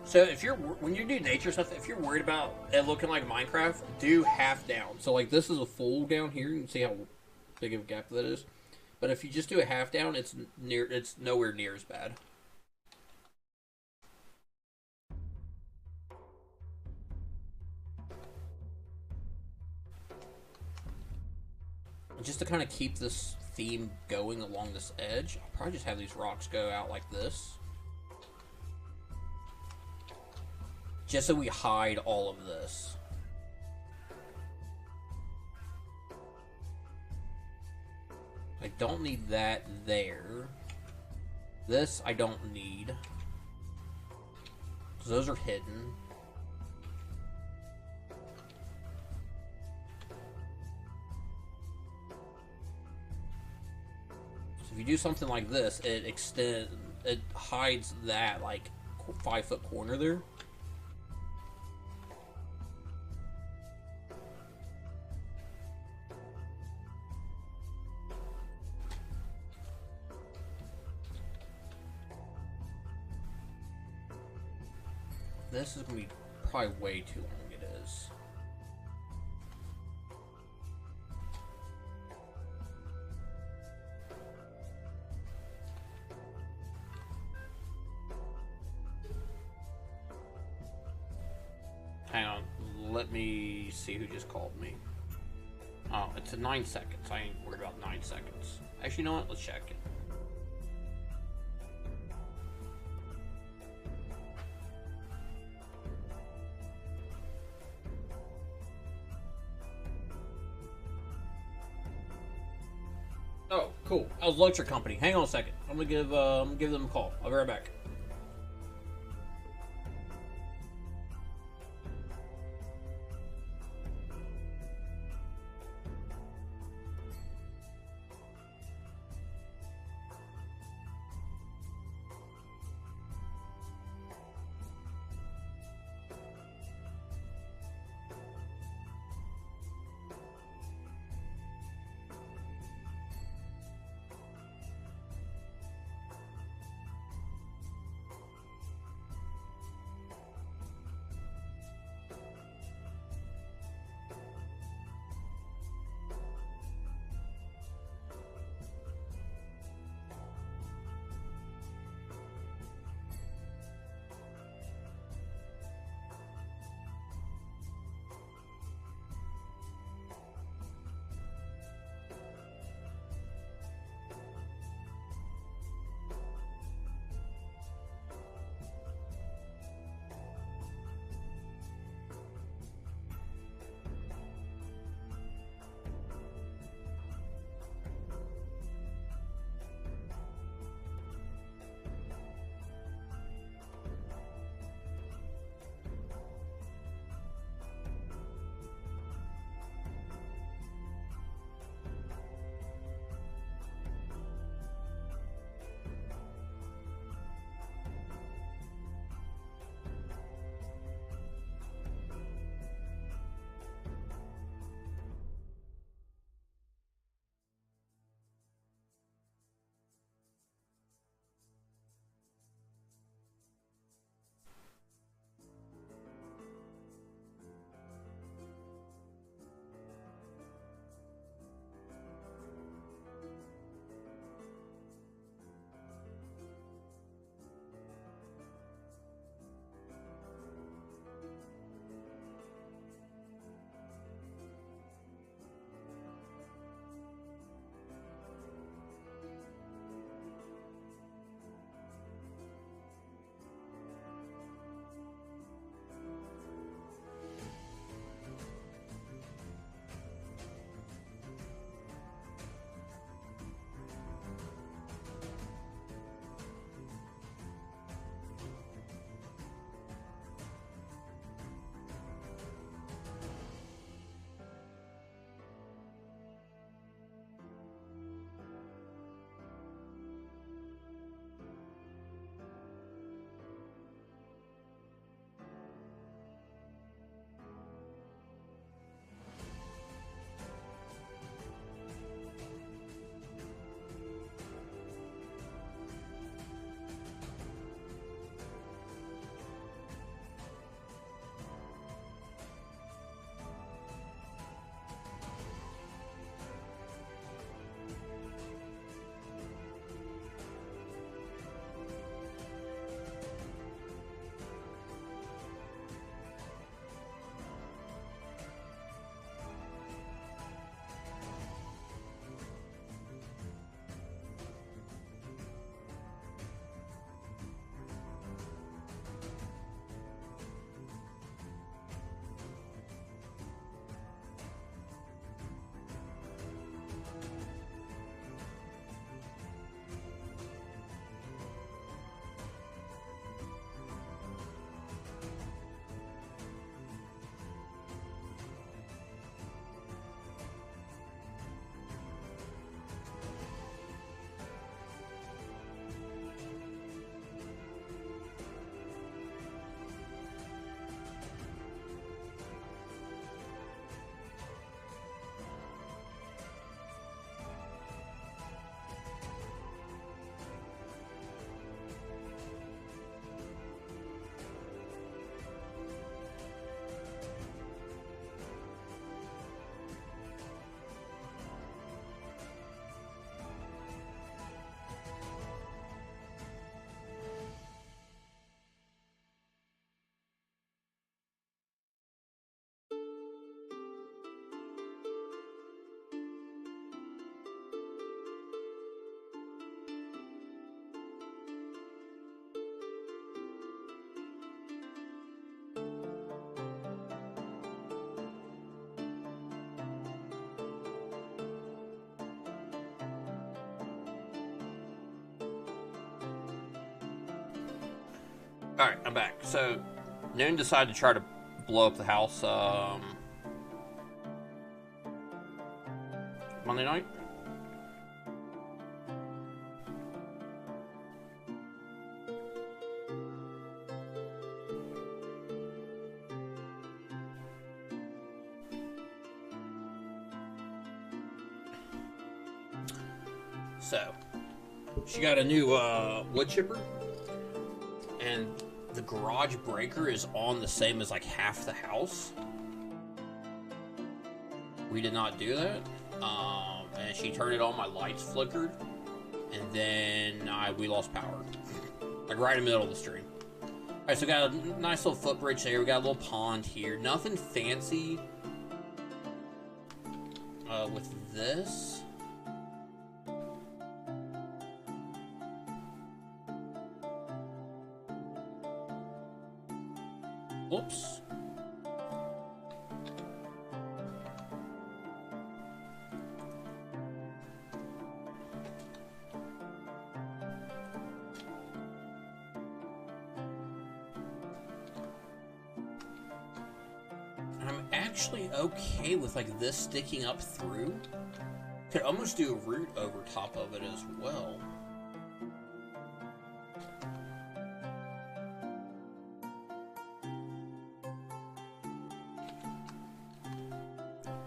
So if you're when you do nature stuff, if you're worried about it looking like Minecraft, do half down. So like this is a full down here. You can see how big of a gap that is. But if you just do a half down, it's nowhere near as bad. And just to kind of keep this theme going along this edge, I'll probably just have these rocks go out like this. Just so we hide all of this. I don't need that there. This I don't need. So those are hidden. So if you do something like this, it hides that like 5-foot corner there. This is going to be probably way too long, it is. Hang on, let me see who just called me. Oh, it's at 9 seconds. I ain't worried about 9 seconds. Actually, you know what? Let's check it. Oh, cool. That was Electric Company. Hang on a second. I'm gonna give them a call. I'll be right back. Alright, I'm back. So, Noon decided to try to blow up the house, Monday night? So, she got a new wood chipper, and the garage breaker is on the same as like half the house. We did not do that, and she turned it on, my lights flickered, and then we lost power, like right in the middle of the stream. Alright, so we got a nice little footbridge there, we got a little pond here, nothing fancy with this. Oops. I'm actually okay with like this sticking up through. Could almost do a root over top of it as well.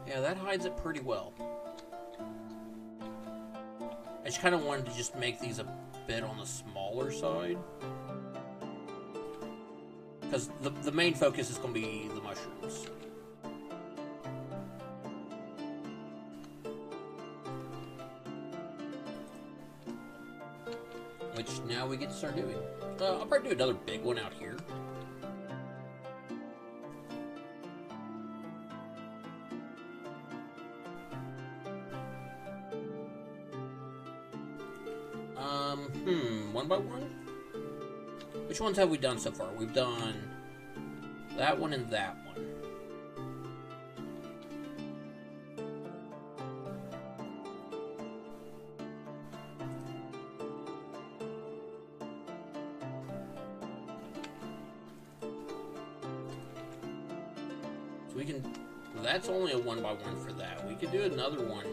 Yeah, that hides it pretty well. I just kind of wanted to just make these a bit on the smaller side. Because the main focus is going to be the mushrooms. Which now we get to start doing. I'll probably do another big one out here. One by one? Which ones have we done so far? We've done that one and that one. So we can... That's only a one by one for that. We could do another one.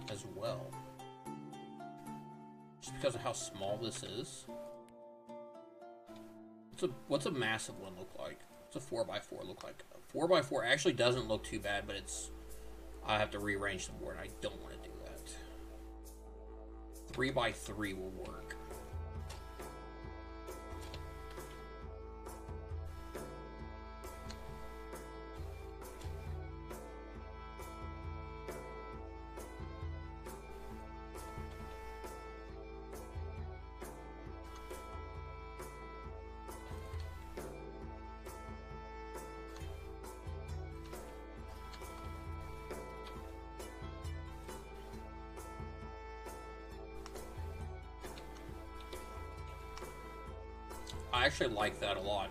As well. Just because of how small this is. What's a massive one look like? What's a 4x4 look like? A 4x4 actually doesn't look too bad, but it's... I have to rearrange the board. I don't want to do that. 3x3 will work. I actually like that a lot.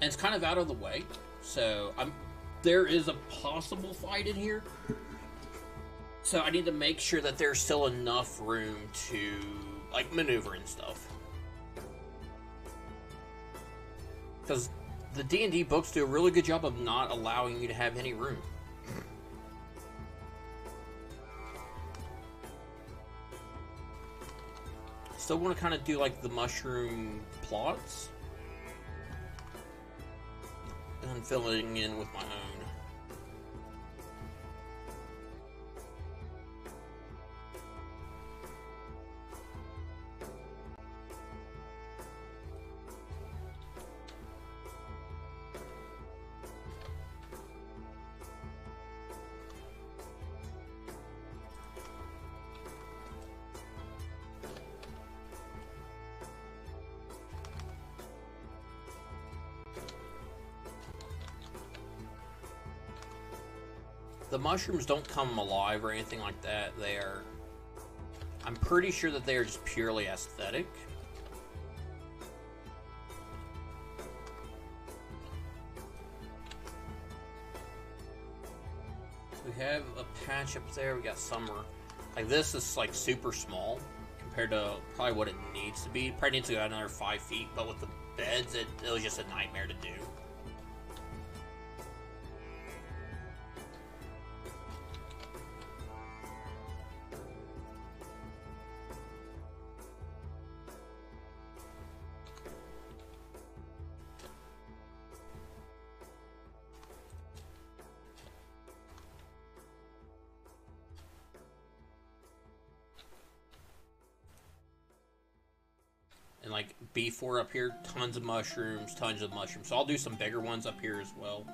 And it's kind of out of the way, so there is a possible fight in here. So I need to make sure that there's still enough room to, like, maneuver and stuff. Because the D&D books do a really good job of not allowing you to have any room. Still want to kind of do like the mushroom plots and filling in with my own. The mushrooms don't come alive or anything like that. They are... I'm pretty sure that they are just purely aesthetic. We have a patch up there. We got summer. Like, this is, like, super small compared to probably what it needs to be. It probably needs to go another 5 feet, but with the beds, it was just a nightmare to do. And like B4 up here, tons of mushrooms, tons of mushrooms. So I'll do some bigger ones up here as well.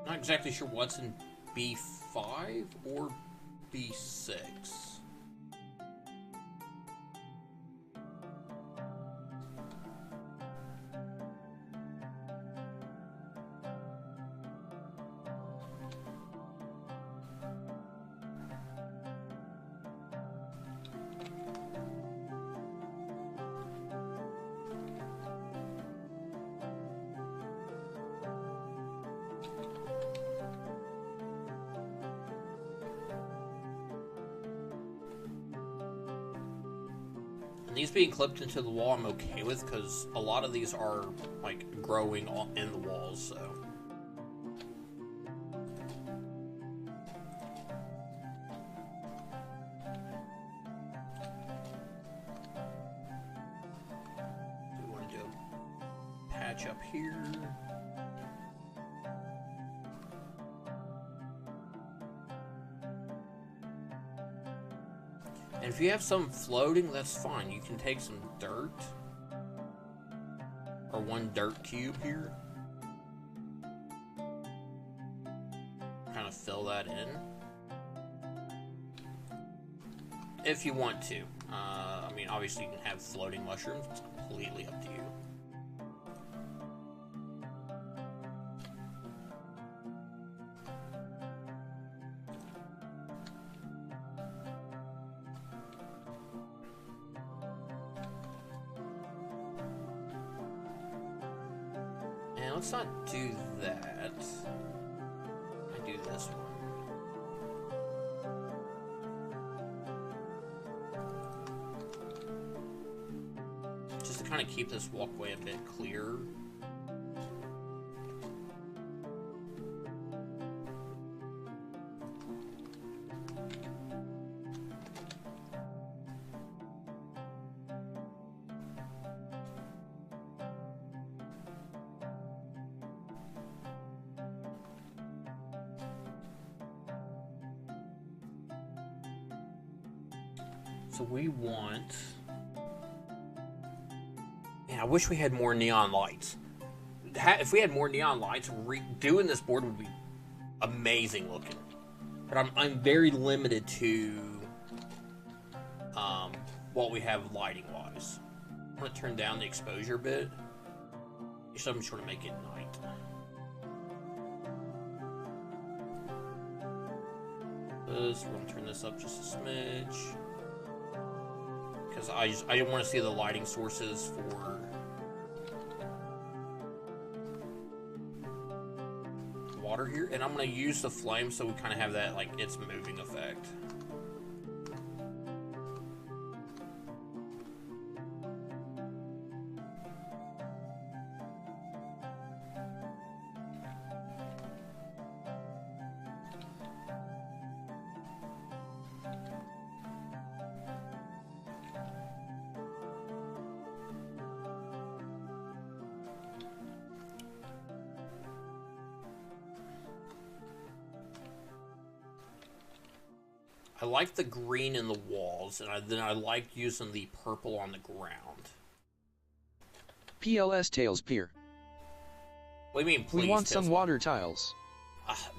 Not exactly sure what's in B5 or B6. And these being clipped into the wall I'm okay with, because a lot of these are like growing in the walls, so. We want to do a patch up here. And if you have some floating, that's fine. You can take some dirt, or one dirt cube here, kind of fill that in, if you want to. I mean, obviously you can have floating mushrooms. It's completely up to you. Let's not do that. I do this one. Just to kind of keep this walkway a bit clearer. So we want... Man, I wish we had more neon lights. If we had more neon lights, doing this board would be amazing looking. But I'm very limited to what we have lighting wise. I'm going to turn down the exposure a bit. So I'm just going to make it night. We're going to turn this up just a smidge. Because I didn't want to see the lighting sources for water here, and I'm going to use the flame so we kind of have that like it's moving effect. I like the green in the walls, and then I like using the purple on the ground. PLS Tails Pier. What do you mean, please? We want some water tiles.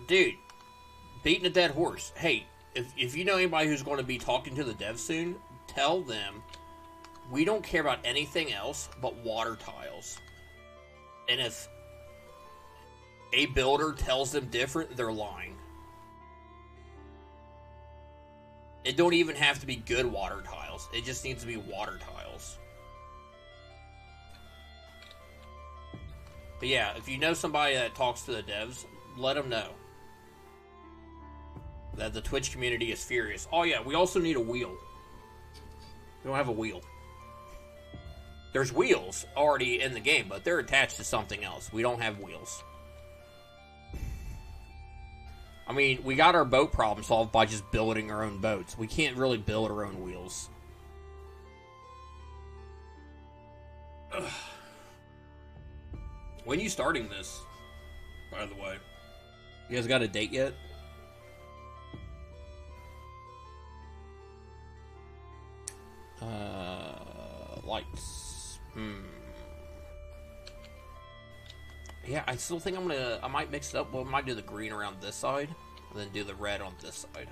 Dude, beating a dead horse. Hey, if you know anybody who's going to be talking to the devs soon, tell them we don't care about anything else but water tiles. And if a builder tells them different, they're lying. It don't even have to be good water tiles. It just needs to be water tiles. But yeah, if you know somebody that talks to the devs, let them know. That the Twitch community is furious. Oh yeah, we also need a wheel. We don't have a wheel. There's wheels already in the game, but they're attached to something else. We don't have wheels. I mean, we got our boat problem solved by just building our own boats. We can't really build our own wheels. Ugh. When are you starting this, by the way? You guys got a date yet? Lights. Yeah, I still think I might mix it up. Well, I might do the green around this side, and then do the red on this side.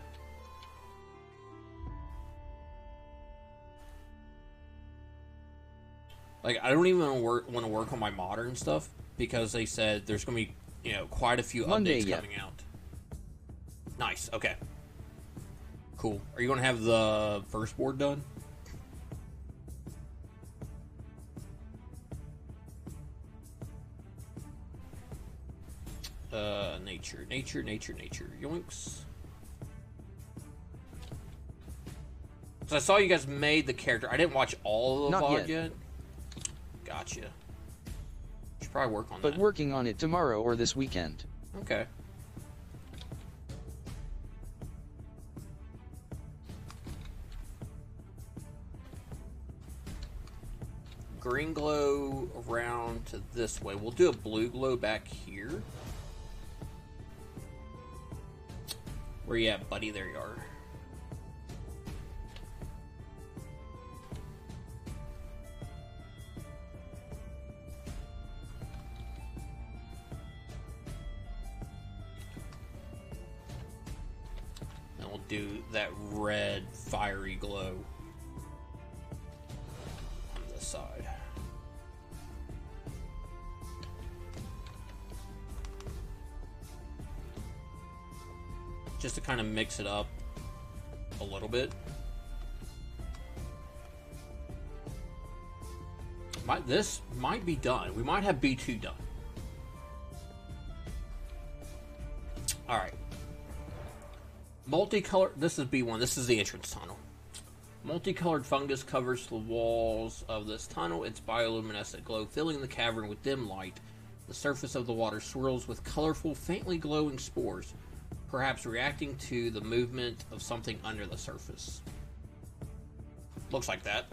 Like, I don't even want to work on my modern stuff, because they said there's going to be, you know, quite a few updates coming out. Nice, okay. Cool. Are you going to have the first board done? Nature. Yoinks. So I saw you guys made the character. I didn't watch all of the VOD yet. Gotcha. Should probably work on that. But working on it tomorrow or this weekend. Okay. Green glow around to this way. We'll do a blue glow back here. Where you at, buddy? There you are. And we'll do that red fiery glow on this side. Just to kind of mix it up a little bit. This might be done. We might have B2 done. Alright. Multicolored, this is B1, this is the entrance tunnel. Multicolored fungus covers the walls of this tunnel, its bioluminescent glow filling the cavern with dim light. The surface of the water swirls with colorful, faintly glowing spores, perhaps reacting to the movement of something under the surface. Looks like that.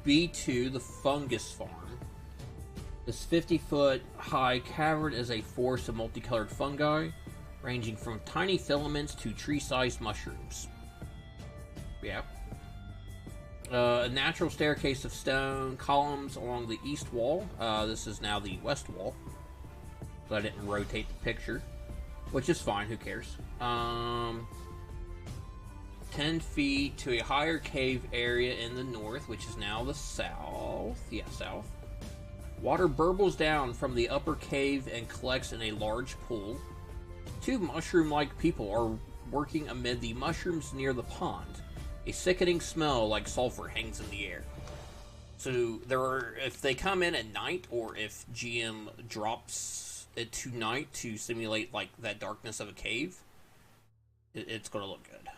B2, the Fungus Farm. This 50-foot high cavern is a forest of multicolored fungi, ranging from tiny filaments to tree-sized mushrooms. Yeah. A natural staircase of stone columns along the east wall. This is now the west wall. So I didn't rotate the picture. Which is fine, who cares? 10 feet to a higher cave area in the north, which is now the south. Yeah, south. Water burbles down from the upper cave and collects in a large pool. Two mushroom-like people are working amid the mushrooms near the pond. A sickening smell like sulfur hangs in the air. So if they come in at night, or if GM drops it to night to simulate like that darkness of a cave, it's gonna look good.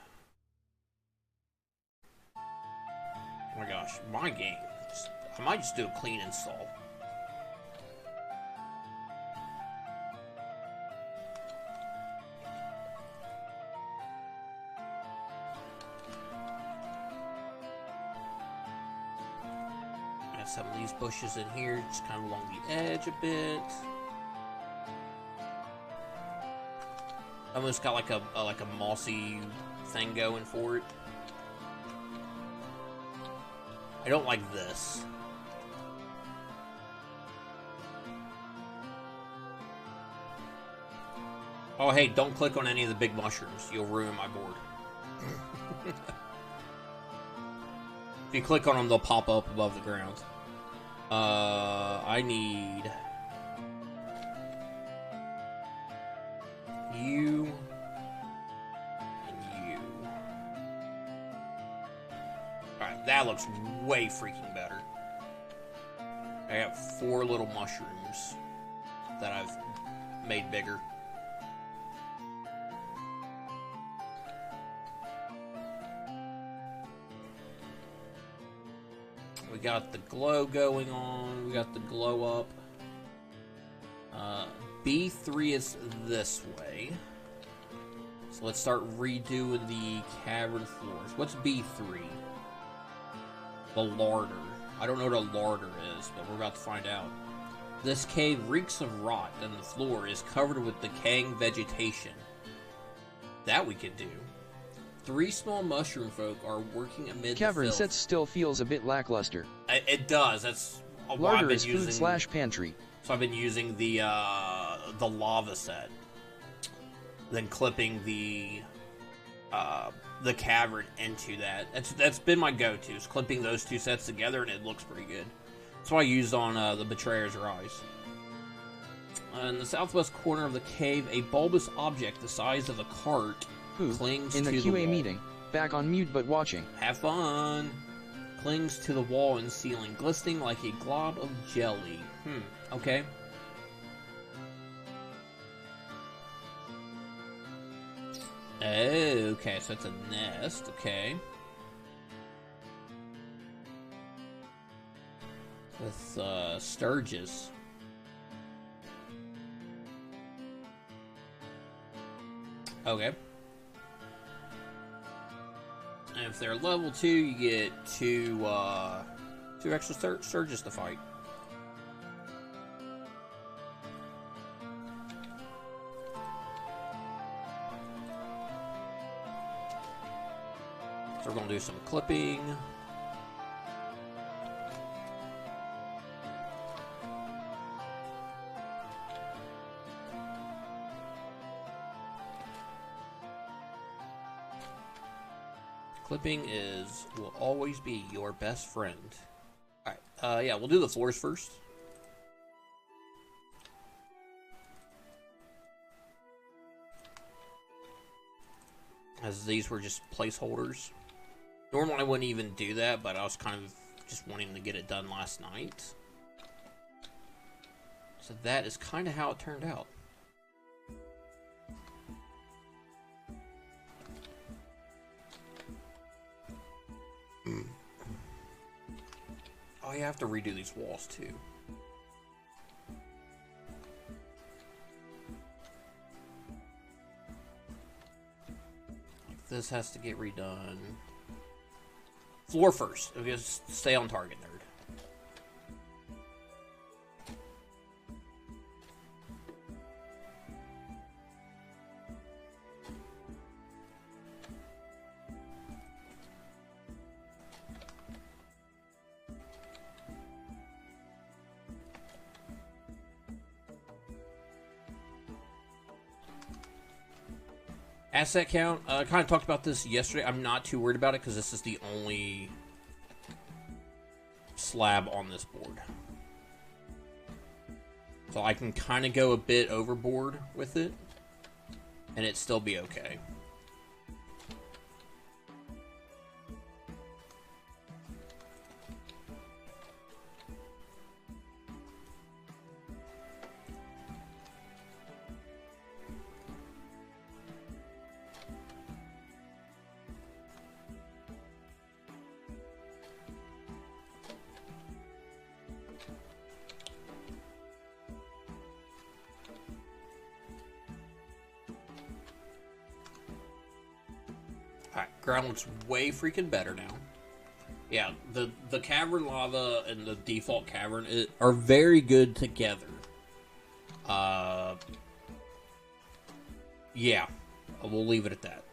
Oh my gosh, my game. I might just do a clean install. Some of these bushes in here, just kind of along the edge a bit. Almost got like a mossy thing going for it. I don't like this. Oh hey, don't click on any of the big mushrooms. You'll ruin my board. If you click on them, they'll pop up above the ground. I need you and you. Alright, that looks way freaking better. I got 4 little mushrooms that I've made bigger. We got the glow going on. We got the glow up. B3 is this way. So let's start redoing the cavern floors. What's B3? The larder. I don't know what a larder is, but we're about to find out. This cave reeks of rot, and the floor is covered with decaying vegetation. That we could do. 3 small mushroom folk are working amid Cavern the filth. sets still feels a bit lackluster. It does. That's why Larder I've been is using. food/pantry. So I've been using the lava set, then clipping the cavern into that. That's been my go-to, is clipping those 2 sets together, and it looks pretty good. That's what I used on the Betrayer's Rise. In the southwest corner of the cave, a bulbous object the size of a cart clings in to the the QA wall. meeting, back on mute but watching. Have fun! Clings to the wall and ceiling, glistening like a glob of jelly. Okay. Oh, okay, so it's a nest, okay. With, Sturgis. Okay. And if they're level 2, you get 2 extra Sturgis to fight. So we're going to do some clipping. Clipping will always be your best friend. Alright, yeah, we'll do the floors first. As these were just placeholders. Normally I wouldn't even do that, but I was kind of just wanting to get it done last night. So that is kind of how it turned out. Oh, you have to redo these walls too. This has to get redone. Floor first. Okay, just stay on target, nerd. Asset count, I kind of talked about this yesterday. I'm not too worried about it because this is the only slab on this board. So I can kind of go a bit overboard with it, and it still be okay. Ground looks way freaking better now. Yeah, the cavern lava and the default cavern are very good together. Yeah, we'll leave it at that.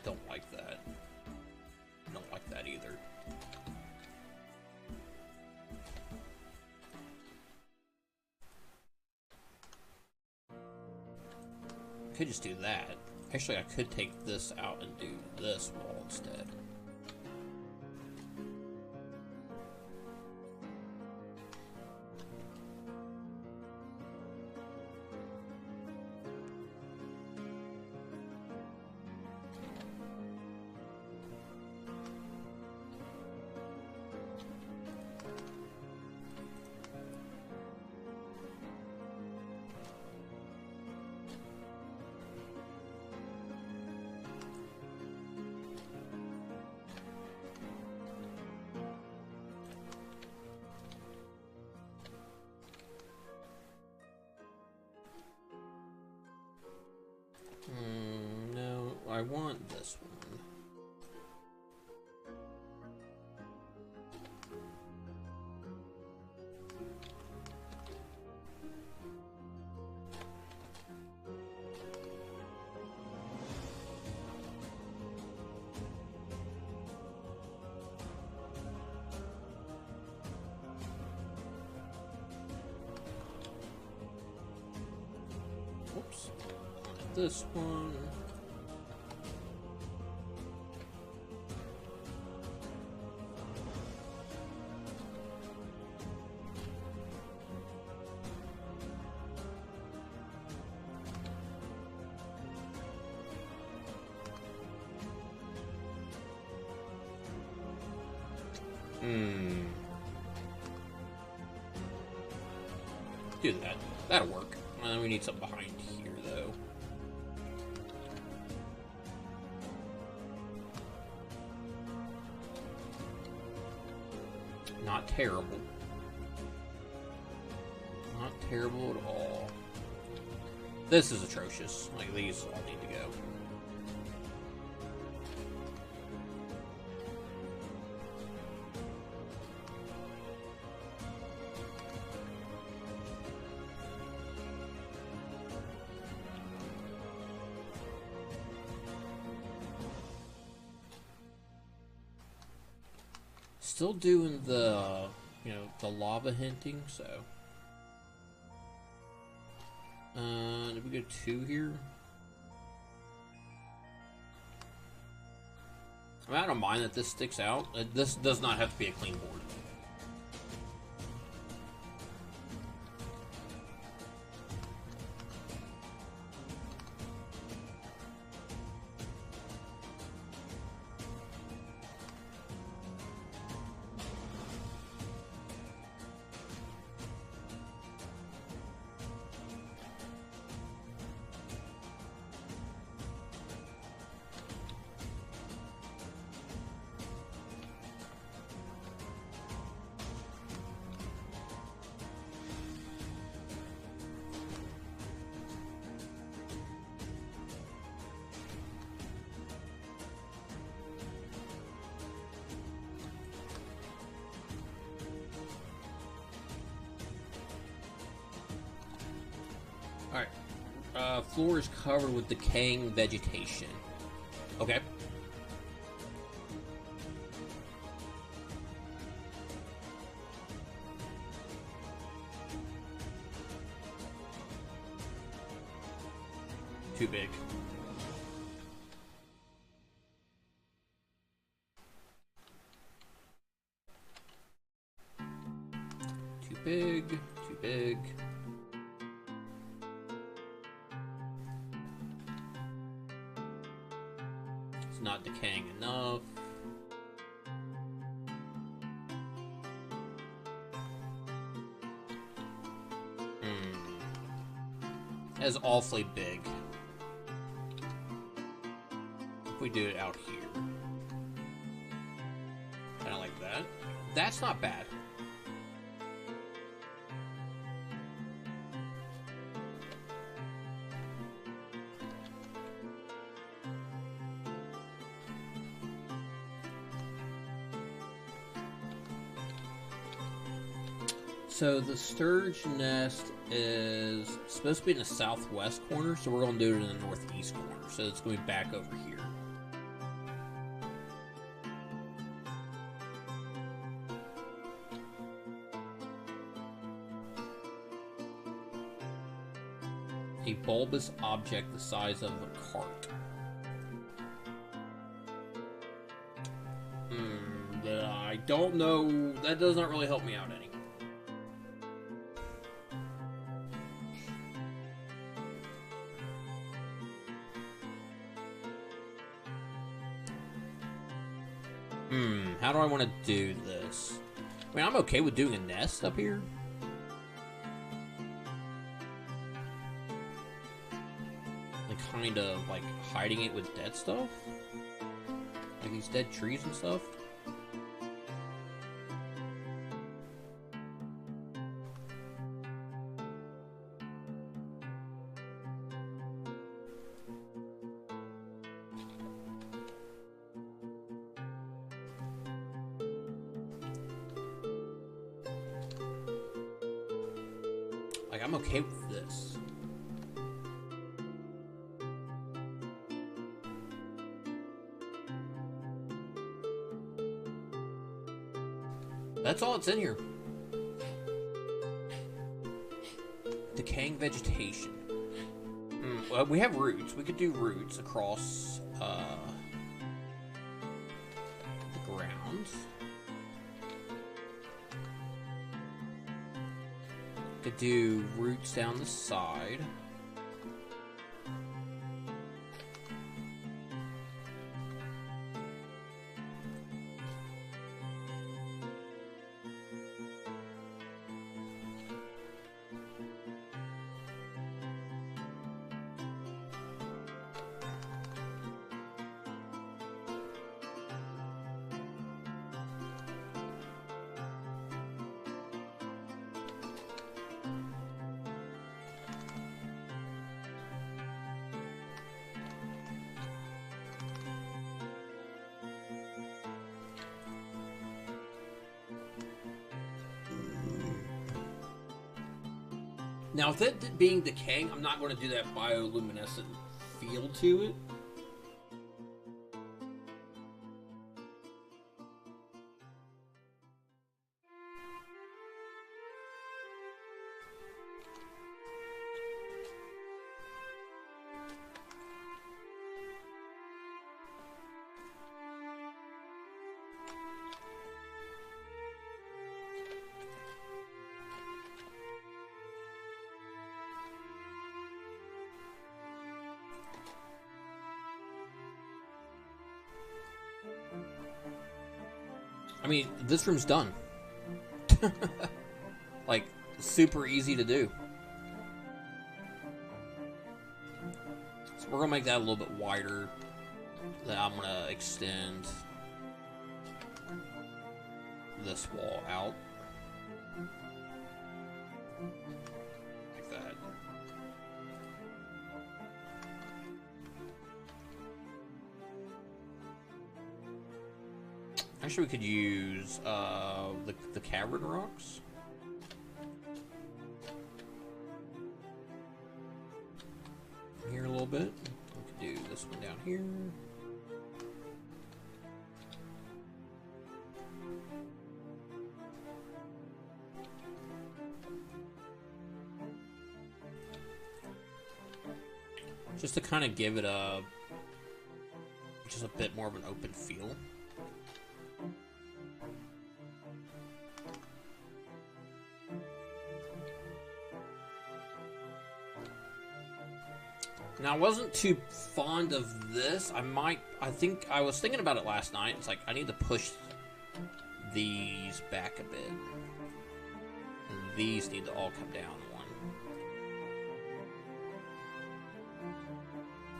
Don't like that. Don't like that either. Could just do that. Actually, I could take this out and do this wall instead. I want this one. Oops. This one. Do that. That'll work. We need something behind here, though. Not terrible. Not terrible at all. This is atrocious. Like, these all need to go. Still doing the, the lava hinting, so. Did we go 2 here? I don't mind that this sticks out. This does not have to be a clean board. Alright. Floor is covered with decaying vegetation. Okay. Too big. Too big. Too big. Not decaying enough. That's awfully big. If we do it out here. Kind of like that. That's not bad. So the sturge nest is supposed to be in the southwest corner, so we're going to do it in the northeast corner. So it's going to be back over here. A bulbous object the size of a cart. I don't know. That does not really help me out any. How do I want to do this? I mean, I'm okay with doing a nest up here. And kind of, like, hiding it with dead stuff. Like these dead trees and stuff. Like, I'm okay with this. That's all that's in here. Decaying vegetation. Well, we have roots. We could do roots across the ground. Could do roots down the side. Now, with it being decaying, I'm not going to do that bioluminescent feel to it. I mean, this room's done. Like, super easy to do. So we're gonna make that a little bit wider. Then I'm gonna extend this wall out. Like that. Actually, we could use the cavern rocks. Here a little bit. We could do this one down here. Just to kind of give it just a bit more of an open feel. Now, I wasn't too fond of this. I think I was thinking about it last night. It's like, I need to push these back a bit. And these need to all come down one.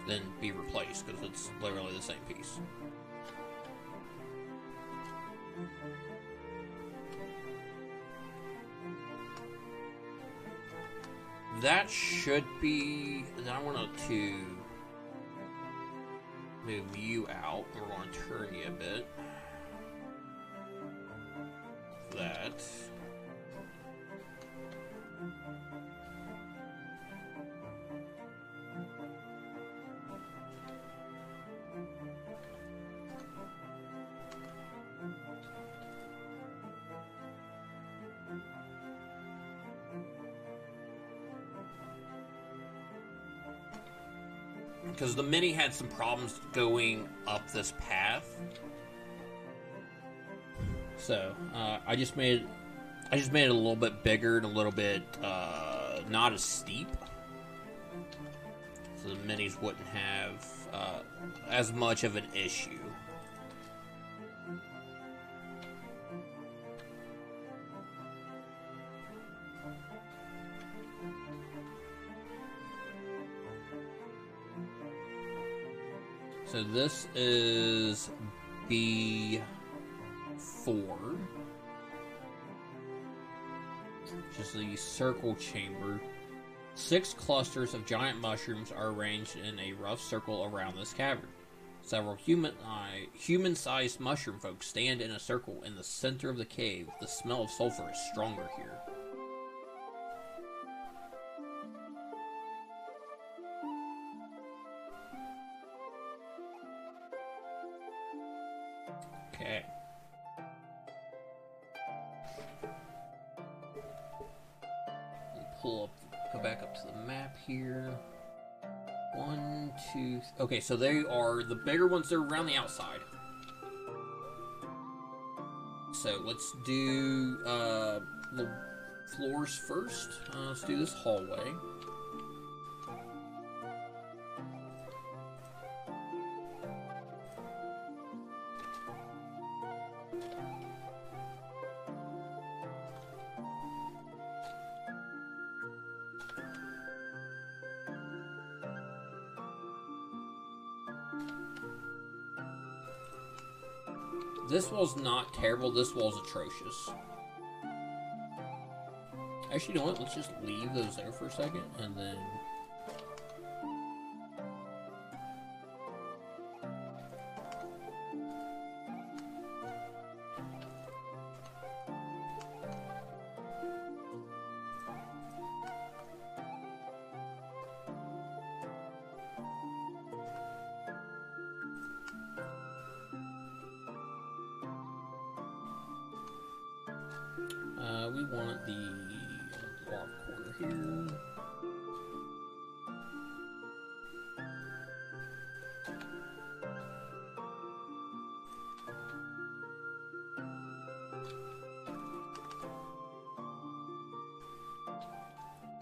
Then be replaced, because it's literally the same piece. That should be... Then I want to move you out. We're going to turn you a bit. That. Because the Mini had some problems going up this path, so I just made it a little bit bigger and a little bit not as steep, so the Minis wouldn't have as much of an issue. So this is B4, which is the circle chamber. 6 clusters of giant mushrooms are arranged in a rough circle around this cavern. Several human-sized mushroom folk stand in a circle in the center of the cave. The smell of sulfur is stronger here. Okay. Pull up, go back up to the map here. 1, 2. Okay, so they are the bigger ones. They're around the outside. So let's do the floors first. Let's do this hallway. This wall's not terrible. This wall's atrocious. Actually, you know what? Let's just leave those there for a second, and then... we want the bottom corner here.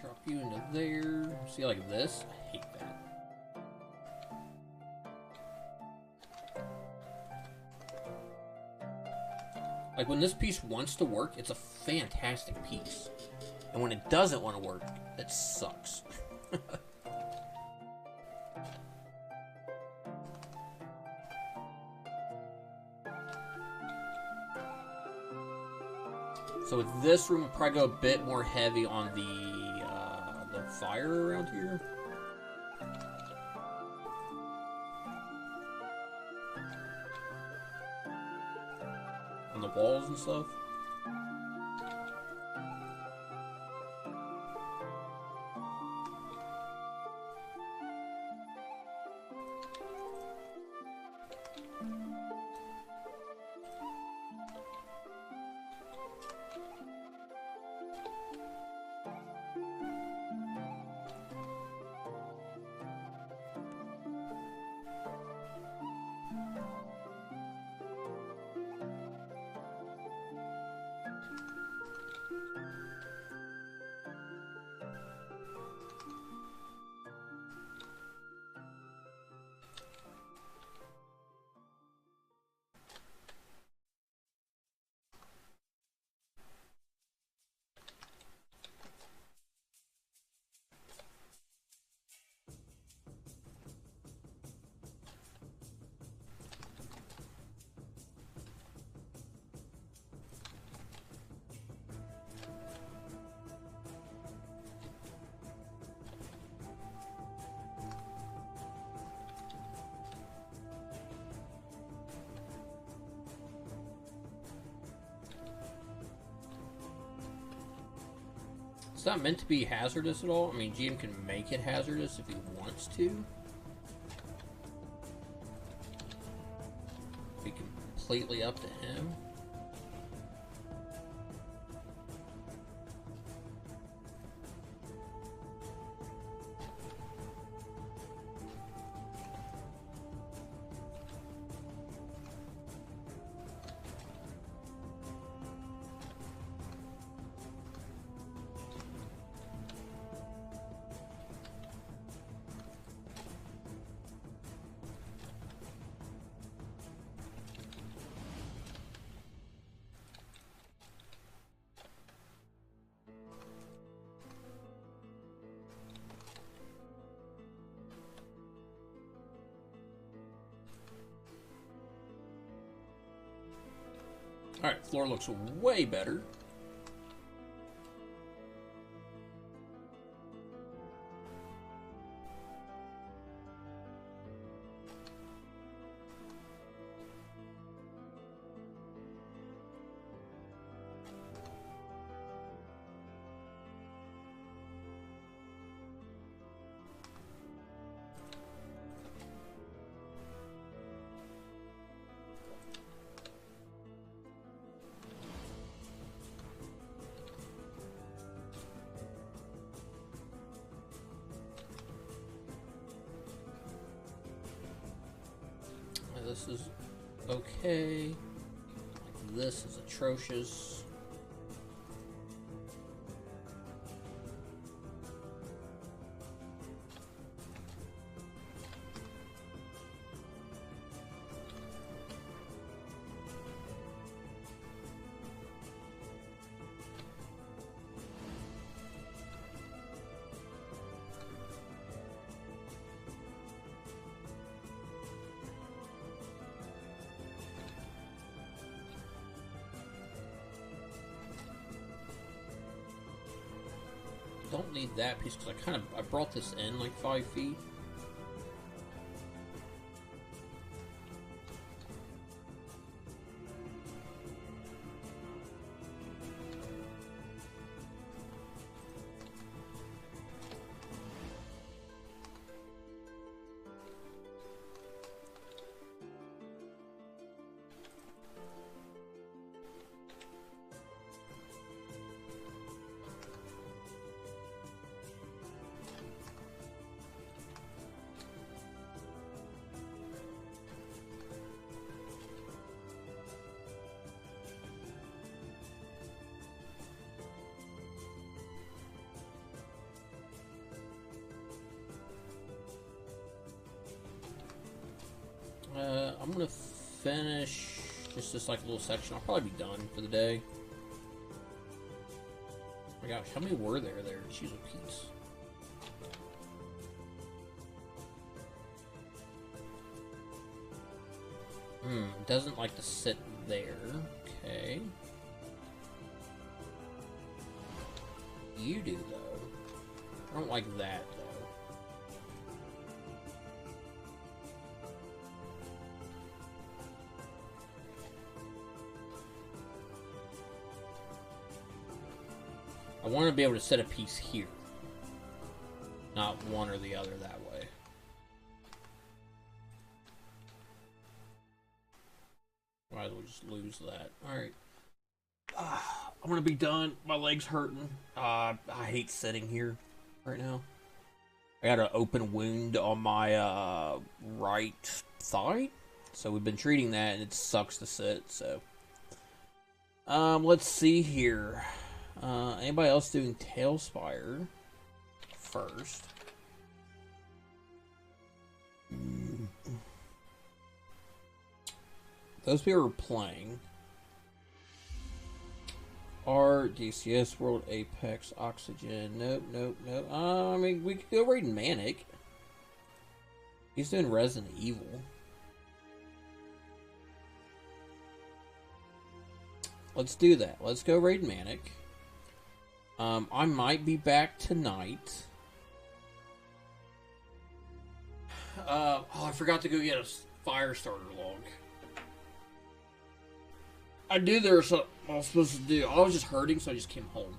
Drop you into there. See, like this? I hate that. Like, when this piece wants to work, it's a fantastic piece. And when it doesn't want to work, it sucks. So with this room, we'll probably go a bit more heavy on the fire around here. On the walls and stuff. It's not meant to be hazardous at all. I mean, GM can make it hazardous if he wants to. It'd be completely up to him. Alright, floor looks way better. this is okay. Like this is atrocious. Don't need that piece because I brought this in like 5 feet. I'm gonna finish just this like little section. I'll probably be done for the day. Oh my gosh, how many were there? Jeez, a piece. Doesn't like to sit there. Okay. You do though. I don't like that though. I want to be able to set a piece here. Not one or the other that way. Might as well just lose that. Alright. I'm gonna be done. My leg's hurting. I hate sitting here right now. I got an open wound on my right thigh. So we've been treating that and it sucks to sit, so. Let's see here. Anybody else doing Talespire first? Those people are playing. R, DCS, World, Apex, Oxygen. Nope. I mean, we could go raiding Manic. He's doing Resident Evil. Let's do that. Let's go raid Manic. I might be back tonight. Oh, I forgot to go get a fire starter log. I knew there was something I was supposed to do. I was just hurting, so I just came home.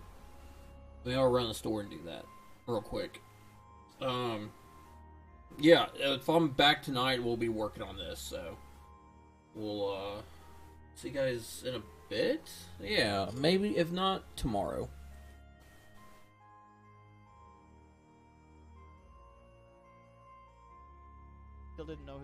Maybe I'll run the store and do that real quick. Yeah, if I'm back tonight, we'll be working on this, so we'll see you guys in a bit. Yeah, maybe if not tomorrow. Still didn't know who